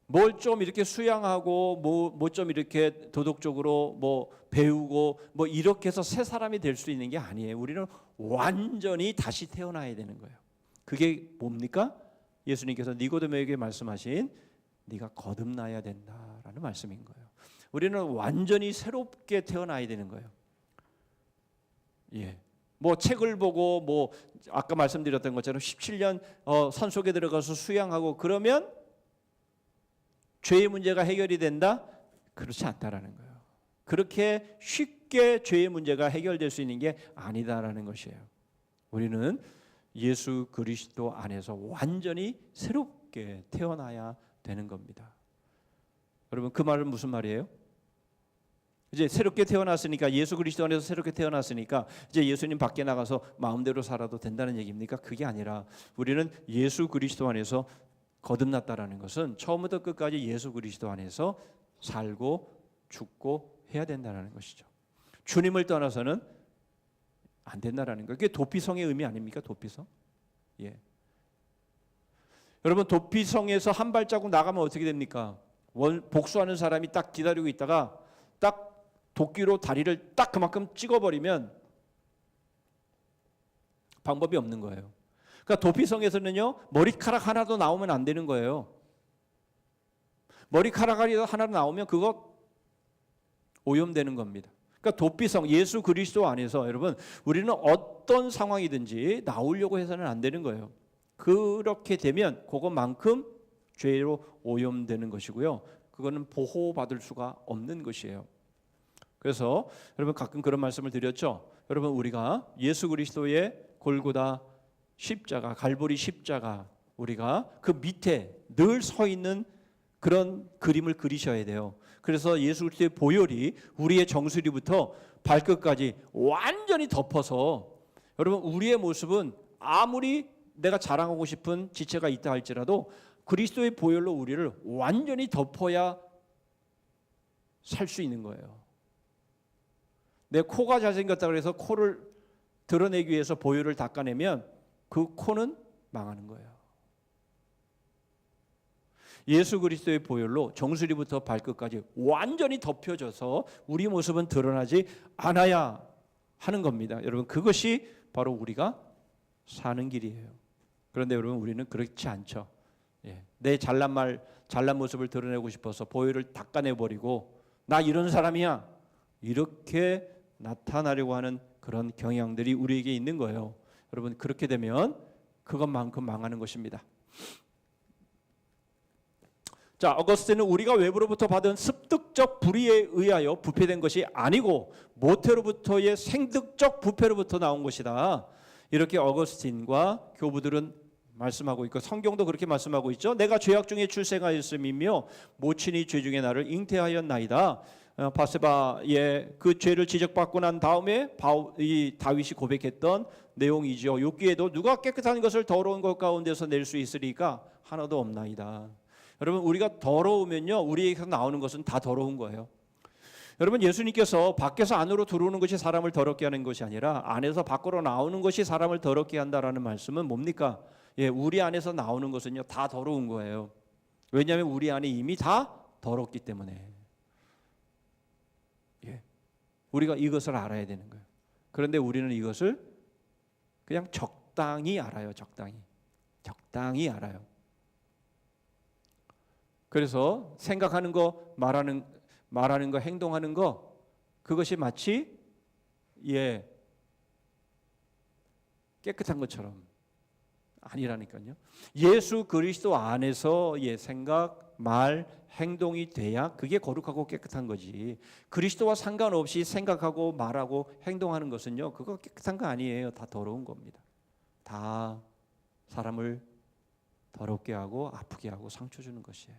뭘 좀 이렇게 수양하고 뭐 좀 이렇게 도덕적으로 뭐 배우고 뭐 이렇게 해서 새 사람이 될 수 있는 게 아니에요. 우리는 완전히 다시 태어나야 되는 거예요. 그게 뭡니까? 예수님께서 니고데모에게 말씀하신 네가 거듭나야 된다라는 말씀인 거예요. 우리는 완전히 새롭게 태어나야 되는 거예요. 예. 뭐 책을 보고 뭐 아까 말씀드렸던 것처럼 17년 산속에 들어가서 수양하고 그러면 죄의 문제가 해결이 된다? 그렇지 않다라는 거예요. 그렇게 쉽게 죄의 문제가 해결될 수 있는 게 아니다라는 것이에요. 우리는 예수 그리스도 안에서 완전히 새롭게 태어나야 되는 겁니다. 여러분 그 말은 무슨 말이에요? 이제 새롭게 태어났으니까 예수 그리스도 안에서 새롭게 태어났으니까 이제 예수님 밖에 나가서 마음대로 살아도 된다는 얘기입니까? 그게 아니라 우리는 예수 그리스도 안에서 거듭났다라는 것은 처음부터 끝까지 예수 그리스도 안에서 살고 죽고 해야 된다는 것이죠. 주님을 떠나서는 안 된다라는 거예요. 그게 도피성의 의미 아닙니까? 도피성. 예. 여러분 도피성에서 한 발자국 나가면 어떻게 됩니까? 복수하는 사람이 딱 기다리고 있다가 딱 도끼로 다리를 딱 그만큼 찍어버리면 방법이 없는 거예요. 그러니까 도피성에서는요 머리카락 하나도 나오면 안 되는 거예요. 머리카락이 하나 나오면 그거 오염되는 겁니다. 그러니까 도피성 예수 그리스도 안에서 여러분 우리는 어떤 상황이든지 나오려고 해서는 안 되는 거예요. 그렇게 되면 그것만큼 죄로 오염되는 것이고요. 그거는 보호받을 수가 없는 것이에요. 그래서 여러분 가끔 그런 말씀을 드렸죠. 여러분 우리가 예수 그리스도의 골고다 십자가, 갈보리 십자가 우리가 그 밑에 늘 서 있는 그런 그림을 그리셔야 돼요. 그래서 예수 그리스도의 보혈이 우리의 정수리부터 발끝까지 완전히 덮어서 여러분 우리의 모습은 아무리 내가 자랑하고 싶은 지체가 있다 할지라도 그리스도의 보혈로 우리를 완전히 덮어야 살 수 있는 거예요. 내 코가 잘생겼다 그래서 코를 드러내기 위해서 보혈을 닦아내면 그 코는 망하는 거예요. 예수 그리스도의 보혈로 정수리부터 발끝까지 완전히 덮여져서 우리 모습은 드러나지 않아야 하는 겁니다. 여러분 그것이 바로 우리가 사는 길이에요. 그런데 여러분 우리는 그렇지 않죠. 예. 내 잘난 모습을 드러내고 싶어서 보혈을 닦아내버리고 나 이런 사람이야 이렇게 나타나려고 하는 그런 경향들이 우리에게 있는 거예요. 여러분 그렇게 되면 그것만큼 망하는 것입니다. 자, 어거스틴은 우리가 외부로부터 받은 습득적 불의에 의하여 부패된 것이 아니고 모태로부터의 생득적 부패로부터 나온 것이다. 이렇게 어거스틴과 교부들은 말씀하고 있고 성경도 그렇게 말씀하고 있죠. 내가 죄악 중에 출생하였음이며 모친이 죄 중에 나를 잉태하였나이다. 바세바의 그 죄를 지적받고 난 다음에 이 다윗이 고백했던 내용이죠. 욥기에도 누가 깨끗한 것을 더러운 것 가운데서 낼 수 있으리까 하나도 없나이다. 여러분 우리가 더러우면요 우리에게서 나오는 것은 다 더러운 거예요. 여러분 예수님께서 밖에서 안으로 들어오는 것이 사람을 더럽게 하는 것이 아니라 안에서 밖으로 나오는 것이 사람을 더럽게 한다라는 말씀은 뭡니까? 예, 우리 안에서 나오는 것은요 다 더러운 거예요. 왜냐하면 우리 안에 이미 다 더럽기 때문에. 예, 우리가 이것을 알아야 되는 거예요. 그런데 우리는 이것을 그냥 적당히 알아요. 적당히 알아요. 그래서 생각하는 거, 말하는 거, 행동하는 거 그것이 마치 깨끗한 것처럼 아니라니까요. 예수 그리스도 안에서 생각, 말, 행동이 돼야 그게 거룩하고 깨끗한 거지. 그리스도와 상관없이 생각하고 말하고 행동하는 것은요 그거 깨끗한 거 아니에요. 다 더러운 겁니다. 다 사람을 더럽게 하고 아프게 하고 상처 주는 것이에요.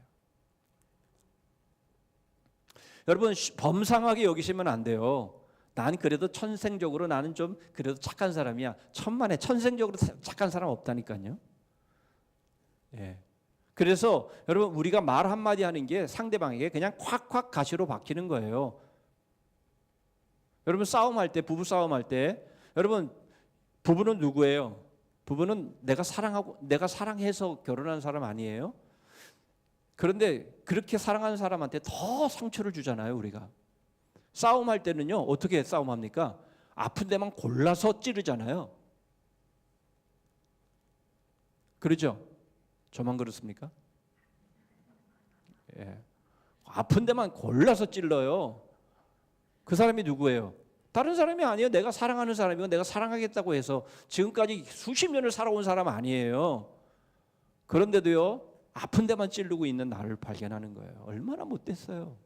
여러분 범상하게 여기시면 안 돼요. 난 그래도 천생적으로 나는 좀 그래도 착한 사람이야. 천만에 천생적으로 착한 사람 없다니까요. 예. 그래서 여러분 우리가 말 한마디 하는 게 상대방에게 그냥 콱콱 가시로 박히는 거예요. 여러분 싸움할 때 부부 싸움할 때 여러분 부부는 누구예요? 부부는 내가 사랑해서 결혼한 사람 아니에요? 그런데 그렇게 사랑하는 사람한테 더 상처를 주잖아요, 우리가. 싸움할 때는요, 어떻게 싸움합니까? 아픈 데만 골라서 찌르잖아요. 그러죠? 저만 그렇습니까? 예. 아픈 데만 골라서 찔러요. 그 사람이 누구예요? 다른 사람이 아니에요. 내가 사랑하는 사람이고 내가 사랑하겠다고 해서 지금까지 수십 년을 살아온 사람 아니에요. 그런데도요, 아픈 데만 찌르고 있는 나를 발견하는 거예요. 얼마나 못됐어요.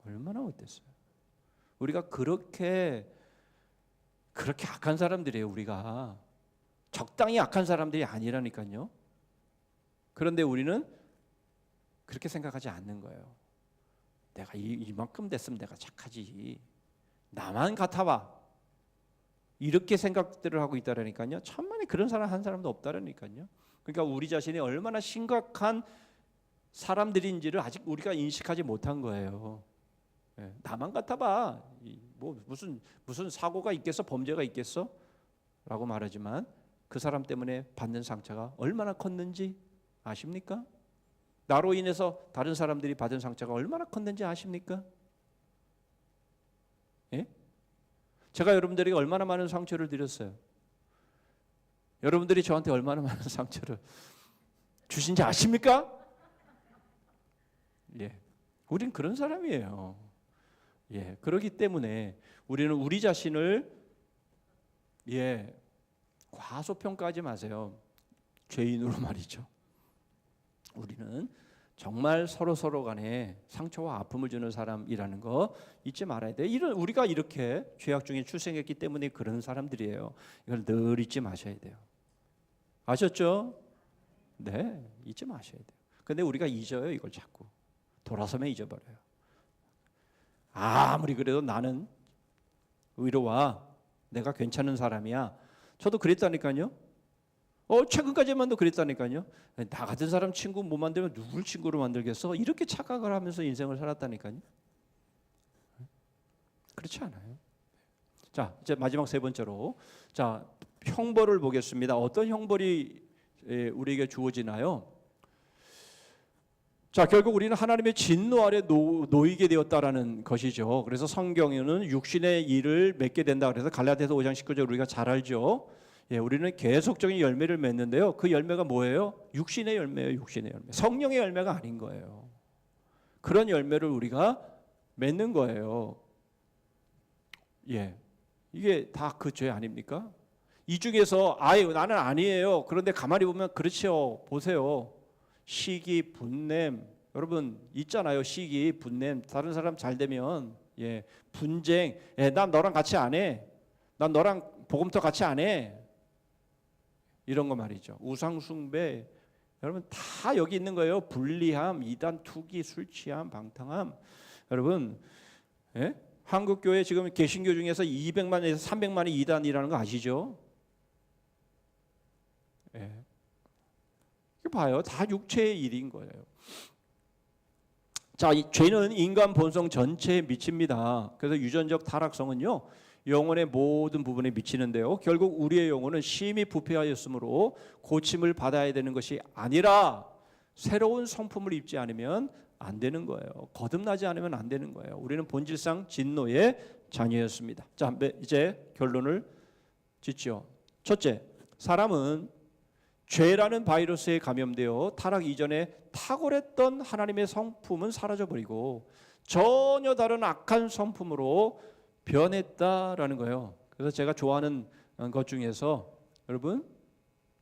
얼마나 못됐어요. 우리가 그렇게 악한 사람들이에요. 우리가 적당히 악한 사람들이 아니라니까요. 그런데 우리는 그렇게 생각하지 않는 거예요. 내가 이만큼 됐으면 내가 착하지. 나만 같아봐. 이렇게 생각들을 하고 있다라니까요. 천만에 그런 사람 한 사람도 없다라니까요. 그러니까 우리 자신이 얼마나 심각한 사람들인지를 아직 우리가 인식하지 못한 거예요. 예, 나만 같아봐. 뭐 무슨 사고가 있겠어? 범죄가 있겠어? 라고 말하지만 그 사람 때문에 받는 상처가 얼마나 컸는지 아십니까? 나로 인해서 다른 사람들이 받은 상처가 얼마나 컸는지 아십니까? 예? 제가 여러분들에게 얼마나 많은 상처를 드렸어요. 여러분들이 저한테 얼마나 많은 상처를 주신지 아십니까? 예, 우린 그런 사람이에요. 예, 그렇기 때문에 우리는 우리 자신을 과소평가하지 마세요. 죄인으로 말이죠. 우리는 정말 서로 간에 상처와 아픔을 주는 사람이라는 거 잊지 말아야 돼요. 우리가 이렇게 죄악 중에 출생했기 때문에 그런 사람들이에요. 이걸 늘 잊지 마셔야 돼요. 아셨죠? 네, 잊지 마셔야 돼요. 근데 우리가 잊어요. 이걸 자꾸 돌아서면 잊어버려요. 아무리 그래도 나는 의로와 내가 괜찮은 사람이야. 저도 그랬다니까요. 최근까지만도 그랬다니까요. 나 같은 사람 친구 못 만들면 누굴 친구로 만들겠어? 이렇게 착각을 하면서 인생을 살았다니까요. 그렇지 않아요. 자, 이제 마지막 세 번째로, 자, 형벌을 보겠습니다. 어떤 형벌이 우리에게 주어지나요? 자, 결국 우리는 하나님의 진노 아래 놓이게 되었다라는 것이죠. 그래서 성경에는 육신의 일을 맺게 된다. 그래서 갈라디아서 5장 19절 우리가 잘 알죠. 예, 우리는 계속적인 열매를 맺는데요. 그 열매가 뭐예요? 육신의 열매예요. 육신의 열매. 성령의 열매가 아닌 거예요. 그런 열매를 우리가 맺는 거예요. 예, 이게 다 그 죄 아닙니까? 이 중에서 나는 아니에요. 그런데 가만히 보면 그렇죠. 보세요. 시기, 분냄, 여러분 있잖아요. 시기, 분냄. 다른 사람 잘 되면 분쟁. 난 너랑 같이 안 해. 난 너랑 복음도 같이 안 해. 이런 거 말이죠. 우상숭배. 여러분 다 여기 있는 거예요. 불리함, 이단, 투기, 술 취함, 방탕함. 여러분, 한국 교회 지금 개신교 중에서 200만에서 300만이 이단이라는 거 아시죠? 이거 봐요. 다 육체의 일인 거예요. 자, 이 죄는 인간 본성 전체에 미칩니다. 그래서 유전적 타락성은요, 영혼의 모든 부분에 미치는데요. 결국 우리의 영혼은 심히 부패하였으므로 고침을 받아야 되는 것이 아니라 새로운 성품을 입지 않으면 안 되는 거예요. 거듭나지 않으면 안 되는 거예요. 우리는 본질상 진노의 자녀였습니다. 자, 이제 결론을 짓죠. 첫째, 사람은 죄라는 바이러스에 감염되어 타락 이전에 탁월했던 하나님의 성품은 사라져버리고 전혀 다른 악한 성품으로 변했다라는 거예요. 그래서 제가 좋아하는 것 중에서 여러분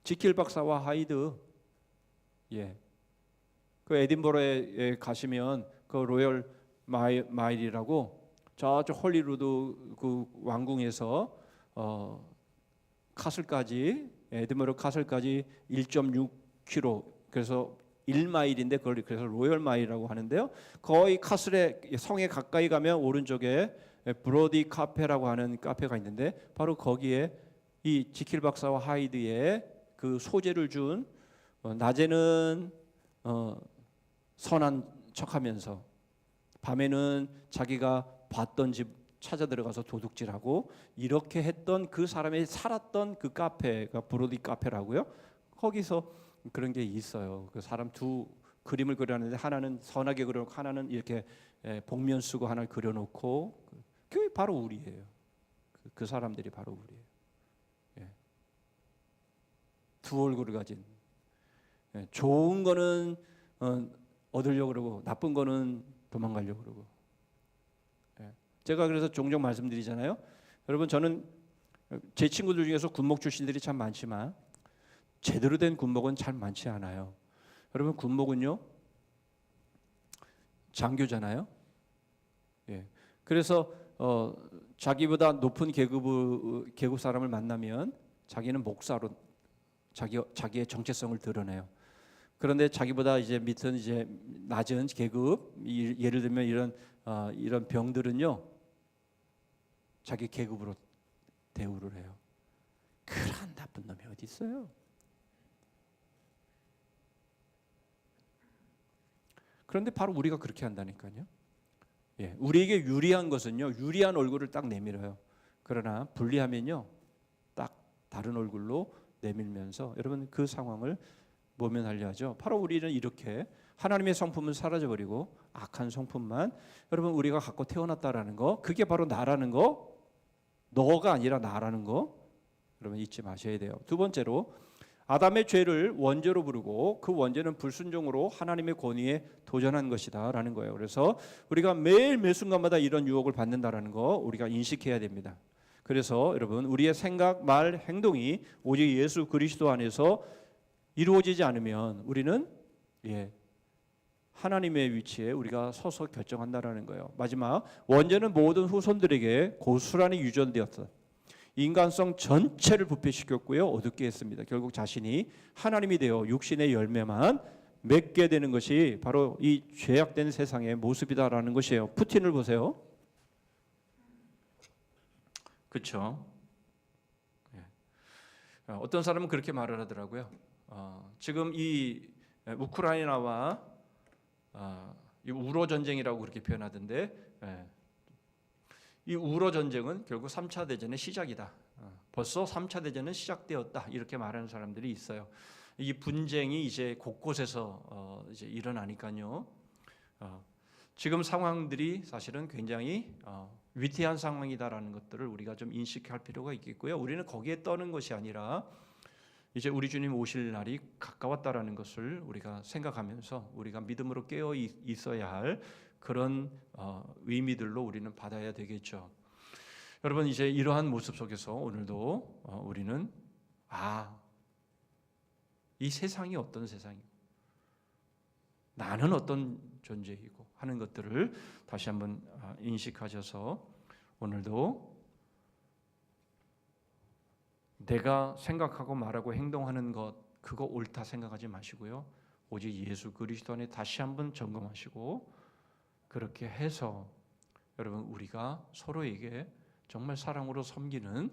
지킬 박사와 하이드, 그 에딘버러에 가시면 그 로열 마일이라고 저쪽 홀리루드 그 왕궁에서 카슬까지 에드머러 카슬까지 1.6km 그래서 1마일인데 그걸 그래서 로열 마일이라고 하는데요. 거의 카슬의 성에 가까이 가면 오른쪽에 브로디 카페라고 하는 카페가 있는데 바로 거기에 이 지킬 박사와 하이드의 그 소재를 준 낮에는 선한 척하면서 밤에는 자기가 봤던 집 찾아 들어가서 도둑질하고 이렇게 했던 그 사람이 살았던 그 카페가 브로디 카페라고요. 거기서 그런 게 있어요. 그 사람 두 그림을 그려놨는데 하나는 선하게 그려놓고 하나는 이렇게 복면 쓰고 하나를 그려놓고 그게 바로 우리예요. 그 사람들이 바로 우리예요. 두 얼굴을 가진 좋은 거는 얻으려고 그러고 나쁜 거는 도망가려고 그러고. 예. 제가 그래서 종종 말씀드리잖아요. 여러분, 저는 제 친구들 중에서 군목 출신들이 참 많지만 제대로 된 군목은 잘 많지 않아요. 여러분, 군목은요 장교잖아요. 예. 그래서 자기보다 높은 계급 사람을 만나면 자기는 목사로 자기의 정체성을 드러내요. 그런데 자기보다 이제 밑은 이제 낮은 계급, 예를 들면 이런 병들은요 자기 계급으로 대우를 해요. 그런 나쁜 놈이 어디 있어요? 그런데 바로 우리가 그렇게 한다니까요. 예, 우리에게 유리한 것은요 유리한 얼굴을 딱 내밀어요. 그러나 불리하면요 딱 다른 얼굴로 내밀면서 여러분 그 상황을 모면하려 하죠. 바로 우리는 이렇게 하나님의 성품은 사라져버리고 악한 성품만 여러분 우리가 갖고 태어났다라는 거, 그게 바로 나라는 거, 너가 아니라 나라는 거 여러분 잊지 마셔야 돼요. 두 번째로 아담의 죄를 원죄로 부르고 그 원죄는 불순종으로 하나님의 권위에 도전한 것이다 라는 거예요. 그래서 우리가 매일 매 순간마다 이런 유혹을 받는다라는 거 우리가 인식해야 됩니다. 그래서 여러분 우리의 생각, 말, 행동이 오직 예수 그리스도 안에서 이루어지지 않으면 우리는 하나님의 위치에 우리가 서서 결정한다라는 거예요. 마지막, 원죄는 모든 후손들에게 고스란히 유전되었던 인간성 전체를 부패시켰고요 어둡게 했습니다. 결국 자신이 하나님이 되어 육신의 열매만 맺게 되는 것이 바로 이 죄악된 세상의 모습이다라는 것이에요. 푸틴을 보세요. 그렇죠? 어떤 사람은 그렇게 말을 하더라고요. 지금 이 우크라이나와 이 우로 전쟁이라고 그렇게 표현하던데, 이 우로 전쟁은 결국 3차 대전의 시작이다. 벌써 3차 대전은 시작되었다. 이렇게 말하는 사람들이 있어요. 이 분쟁이 이제 곳곳에서 이제 일어나니까요. 지금 상황들이 사실은 굉장히 위태한 상황이다라는 것들을 우리가 좀 인식할 필요가 있겠고요. 우리는 거기에 떠는 것이 아니라 이제 우리 주님 오실 날이 가까웠다라는 것을 우리가 생각하면서 우리가 믿음으로 깨어 있어야 할 그런 의미들로 우리는 받아야 되겠죠. 여러분, 이제 이러한 모습 속에서 오늘도 우리는 이 세상이 어떤 세상이고 나는 어떤 존재이고 하는 것들을 다시 한번 인식하셔서 오늘도 내가 생각하고 말하고 행동하는 것 그거 옳다 생각하지 마시고요. 오직 예수 그리스도 안에 다시 한번 점검하시고 그렇게 해서 여러분 우리가 서로에게 정말 사랑으로 섬기는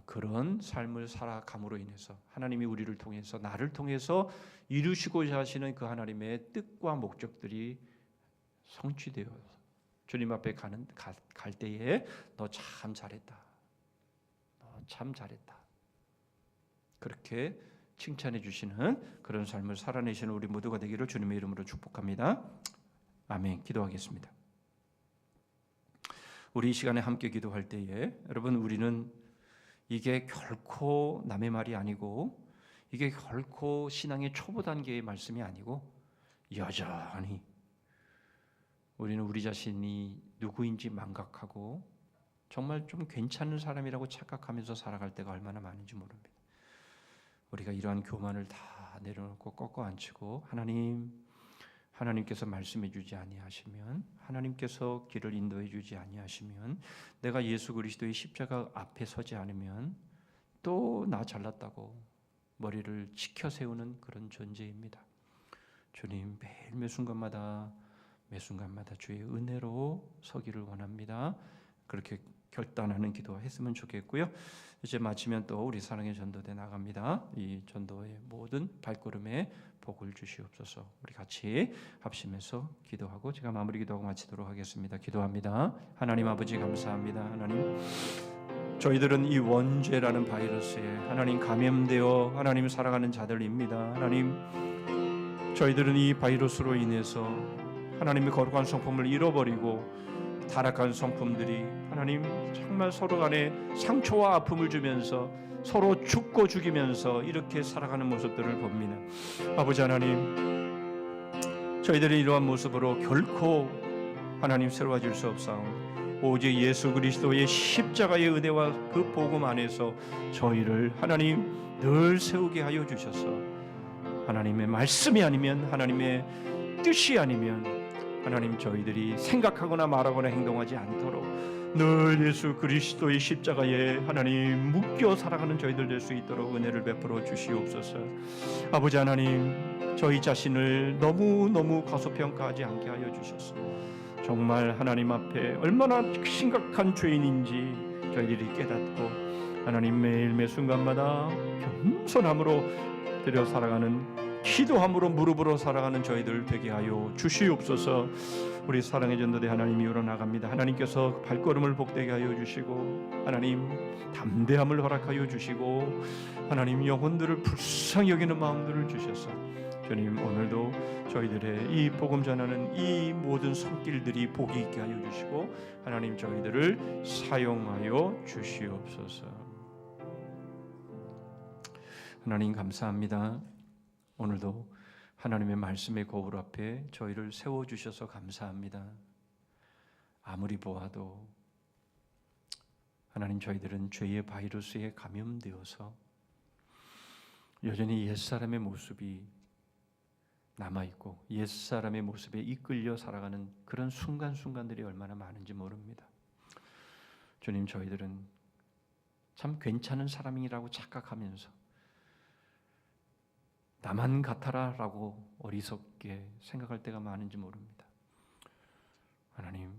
그런 삶을 살아감으로 인해서 하나님이 우리를 통해서 나를 통해서 이루시고자 하시는 그 하나님의 뜻과 목적들이 성취되어 주님 앞에 갈 때에 너 참 잘했다. 너 참 잘했다. 그렇게 칭찬해 주시는 그런 삶을 살아내시는 우리 모두가 되기를 주님의 이름으로 축복합니다. 아멘. 기도하겠습니다. 우리 이 시간에 함께 기도할 때에 여러분 우리는 이게 결코 남의 말이 아니고 이게 결코 신앙의 초보 단계의 말씀이 아니고 여전히 우리는 우리 자신이 누구인지 망각하고 정말 좀 괜찮은 사람이라고 착각하면서 살아갈 때가 얼마나 많은지 모릅니다. 우리가 이러한 교만을 다 내려놓고 꺾어 앉히고 하나님께서 말씀해 주지 아니하시면 하나님께서 길을 인도해 주지 아니하시면 내가 예수 그리스도의 십자가 앞에 서지 않으면 또 나 잘났다고 머리를 치켜 세우는 그런 존재입니다. 주님 매일 매 순간마다 주의 은혜로 서기를 원합니다. 그렇게 결단하는 기도 했으면 좋겠고요. 이제 마치면 또 우리 사랑의 전도대 나갑니다. 이 전도의 모든 발걸음에 복을 주시옵소서. 우리 같이 합심해서 기도하고 제가 마무리 기도하고 마치도록 하겠습니다. 기도합니다. 하나님 아버지 감사합니다. 하나님 저희들은 이 원죄라는 바이러스에 하나님 감염되어 하나님 살아가는 자들입니다. 하나님 저희들은 이 바이러스로 인해서 하나님의 거룩한 성품을 잃어버리고 타락한 성품들이 하나님 정말 서로 간에 상처와 아픔을 주면서 서로 죽고 죽이면서 이렇게 살아가는 모습들을 봅니다. 아버지 하나님 저희들이 이러한 모습으로 결코 하나님 새로워질 수 없사오니 오직 예수 그리스도의 십자가의 은혜와 그 복음 안에서 저희를 하나님 늘 세우게 하여 주셔서 하나님의 말씀이 아니면 하나님의 뜻이 아니면 하나님 저희들이 생각하거나 말하거나 행동하지 않도록 늘 예수 그리스도의 십자가에 하나님 묶여 살아가는 저희들 될 수 있도록 은혜를 베풀어 주시옵소서. 아버지 하나님, 저희 자신을 너무너무 과소평가하지 않게 하여 주셔서 정말 하나님 앞에 얼마나 심각한 죄인인지 저희들이 깨닫고 하나님 매일 매 순간마다 겸손함으로 들여 살아가는, 기도함으로 무릎으로 살아가는 저희들 되게 하여 주시옵소서. 우리 사랑의 전도대 하나님이 일어나갑니다. 하나님께서 발걸음을 복되게 하여 주시고 하나님 담대함을 허락하여 주시고 하나님 영혼들을 불쌍히 여기는 마음들을 주셔서 주님 오늘도 저희들의 이 복음 전하는 이 모든 손길들이 복이 있게 하여 주시고 하나님 저희들을 사용하여 주시옵소서. 하나님 감사합니다. 오늘도 하나님의 말씀의 거울 앞에 저희를 세워주셔서 감사합니다. 아무리 보아도 하나님 저희들은 죄의 바이러스에 감염되어서 여전히 옛사람의 모습이 남아있고 옛사람의 모습에 이끌려 살아가는 그런 순간순간들이 얼마나 많은지 모릅니다. 주님, 저희들은 참 괜찮은 사람이라고 착각하면서 나만 같아라 라고 어리석게 생각할 때가 많은지 모릅니다. 하나님,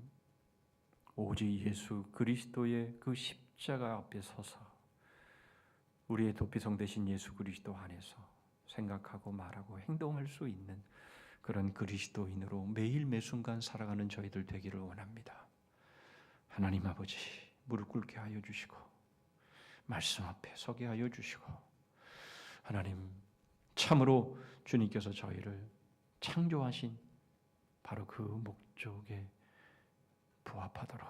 오직 예수 그리스도의 그 십자가 앞에 서서 우리의 도피성 되신 예수 그리스도 안에서 생각하고 말하고 행동할 수 있는 그런 그리스도인으로 매일 매순간 살아가는 저희들 되기를 원합니다. 하나님 아버지, 무릎 꿇게 하여 주시고 말씀 앞에 서게 하여 주시고 하나님 참으로 주님께서 저희를 창조하신 바로 그 목적에 부합하도록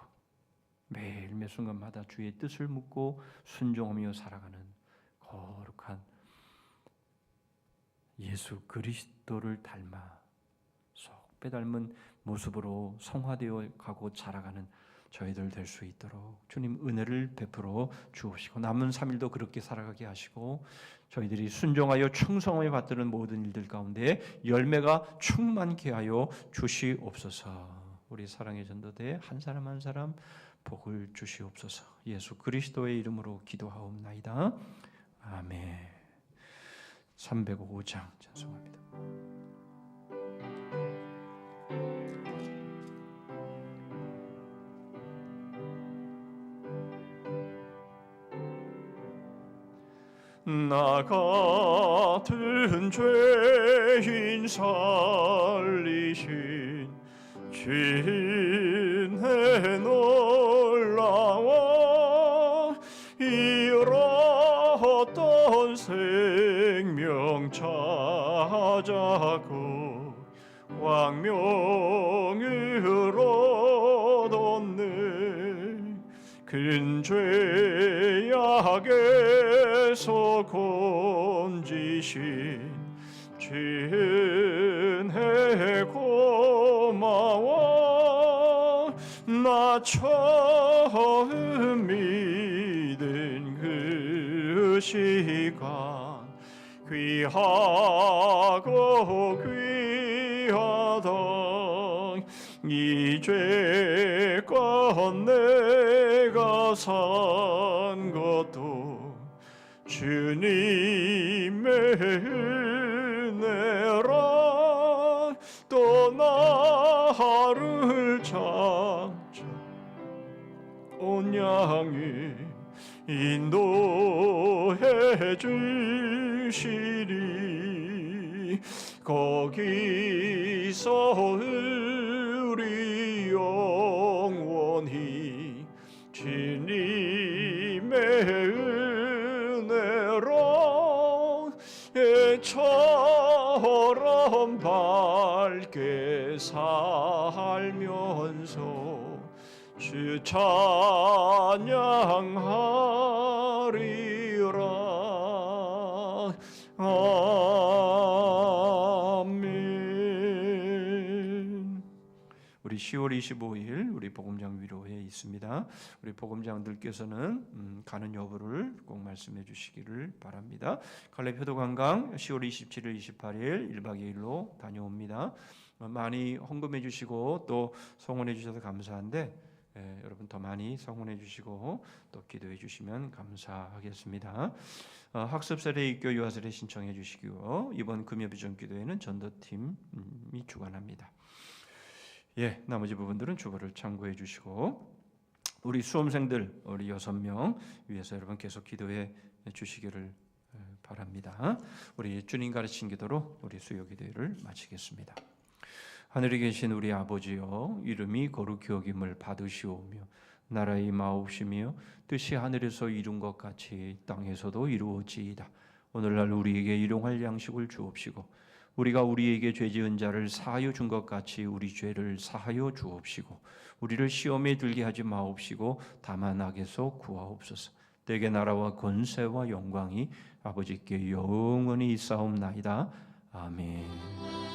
매일 매 순간마다 주의 뜻을 묻고 순종하며 살아가는 거룩한 예수 그리스도를 닮아 쏙 빼닮은 모습으로 성화되어 가고 자라가는 저희들 될 수 있도록 주님 은혜를 베풀어 주옵시고 남은 3일도 그렇게 살아가게 하시고 저희들이 순종하여 충성함에 받드는 모든 일들 가운데 열매가 충만케 하여 주시옵소서. 우리 사랑의 전도대 한 사람 한 사람 복을 주시옵소서. 예수 그리스도의 이름으로 기도하옵나이다. 아멘. 305장 찬송합니다. 나 같은 죄인 살리신 주의 놀라워 잃었던 생명 찾았고 광명을 얻었네. 큰 죄악에서 건지신 주의 고마워. 나 처음 믿은 그 시간 귀하고 귀하다. 이 죄껏 내가 산 것도 주님의 은혜라. 또 나를 찾아 온양히 인도해 주시리. 거기서 우리 영원히 주님의 은혜로 애처럼 밝게 살면서 주 찬양하리라. 아멘. 10월 25일 우리 복음장 위로회에 있습니다. 우리 복음장들께서는 가는 여부를 꼭 말씀해 주시기를 바랍니다. 갈래 표도 관광 10월 27일, 28일 1박 2일로 다녀옵니다. 많이 헌금해 주시고 또 성원해 주셔서 감사한데 여러분 더 많이 성원해 주시고 또 기도해 주시면 감사하겠습니다. 학습 세례 입교 유아 세례 신청해 주시고요. 이번 금요 비전 기도회는 전도팀이 주관합니다. 나머지 부분들은 주보를 참고해 주시고 우리 수험생들 우리 6명 위해서 여러분 계속 기도해 주시기를 바랍니다. 우리 주님 가르친 기도로 우리 수요 기도회를 마치겠습니다. 하늘에 계신 우리 아버지여, 이름이 거룩히 여김을 받으시오며 나라의 마옵시며 뜻이 하늘에서 이룬 것 같이 땅에서도 이루어지이다. 오늘날 우리에게 일용할 양식을 주옵시고 우리가 우리에게 죄 지은 자를 사하여 준 것 같이 우리 죄를 사하여 주옵시고 우리를 시험에 들게 하지 마옵시고 다만 악에서 구하옵소서. 대개 나라와 권세와 영광이 아버지께 영원히 있사옵나이다. 아멘.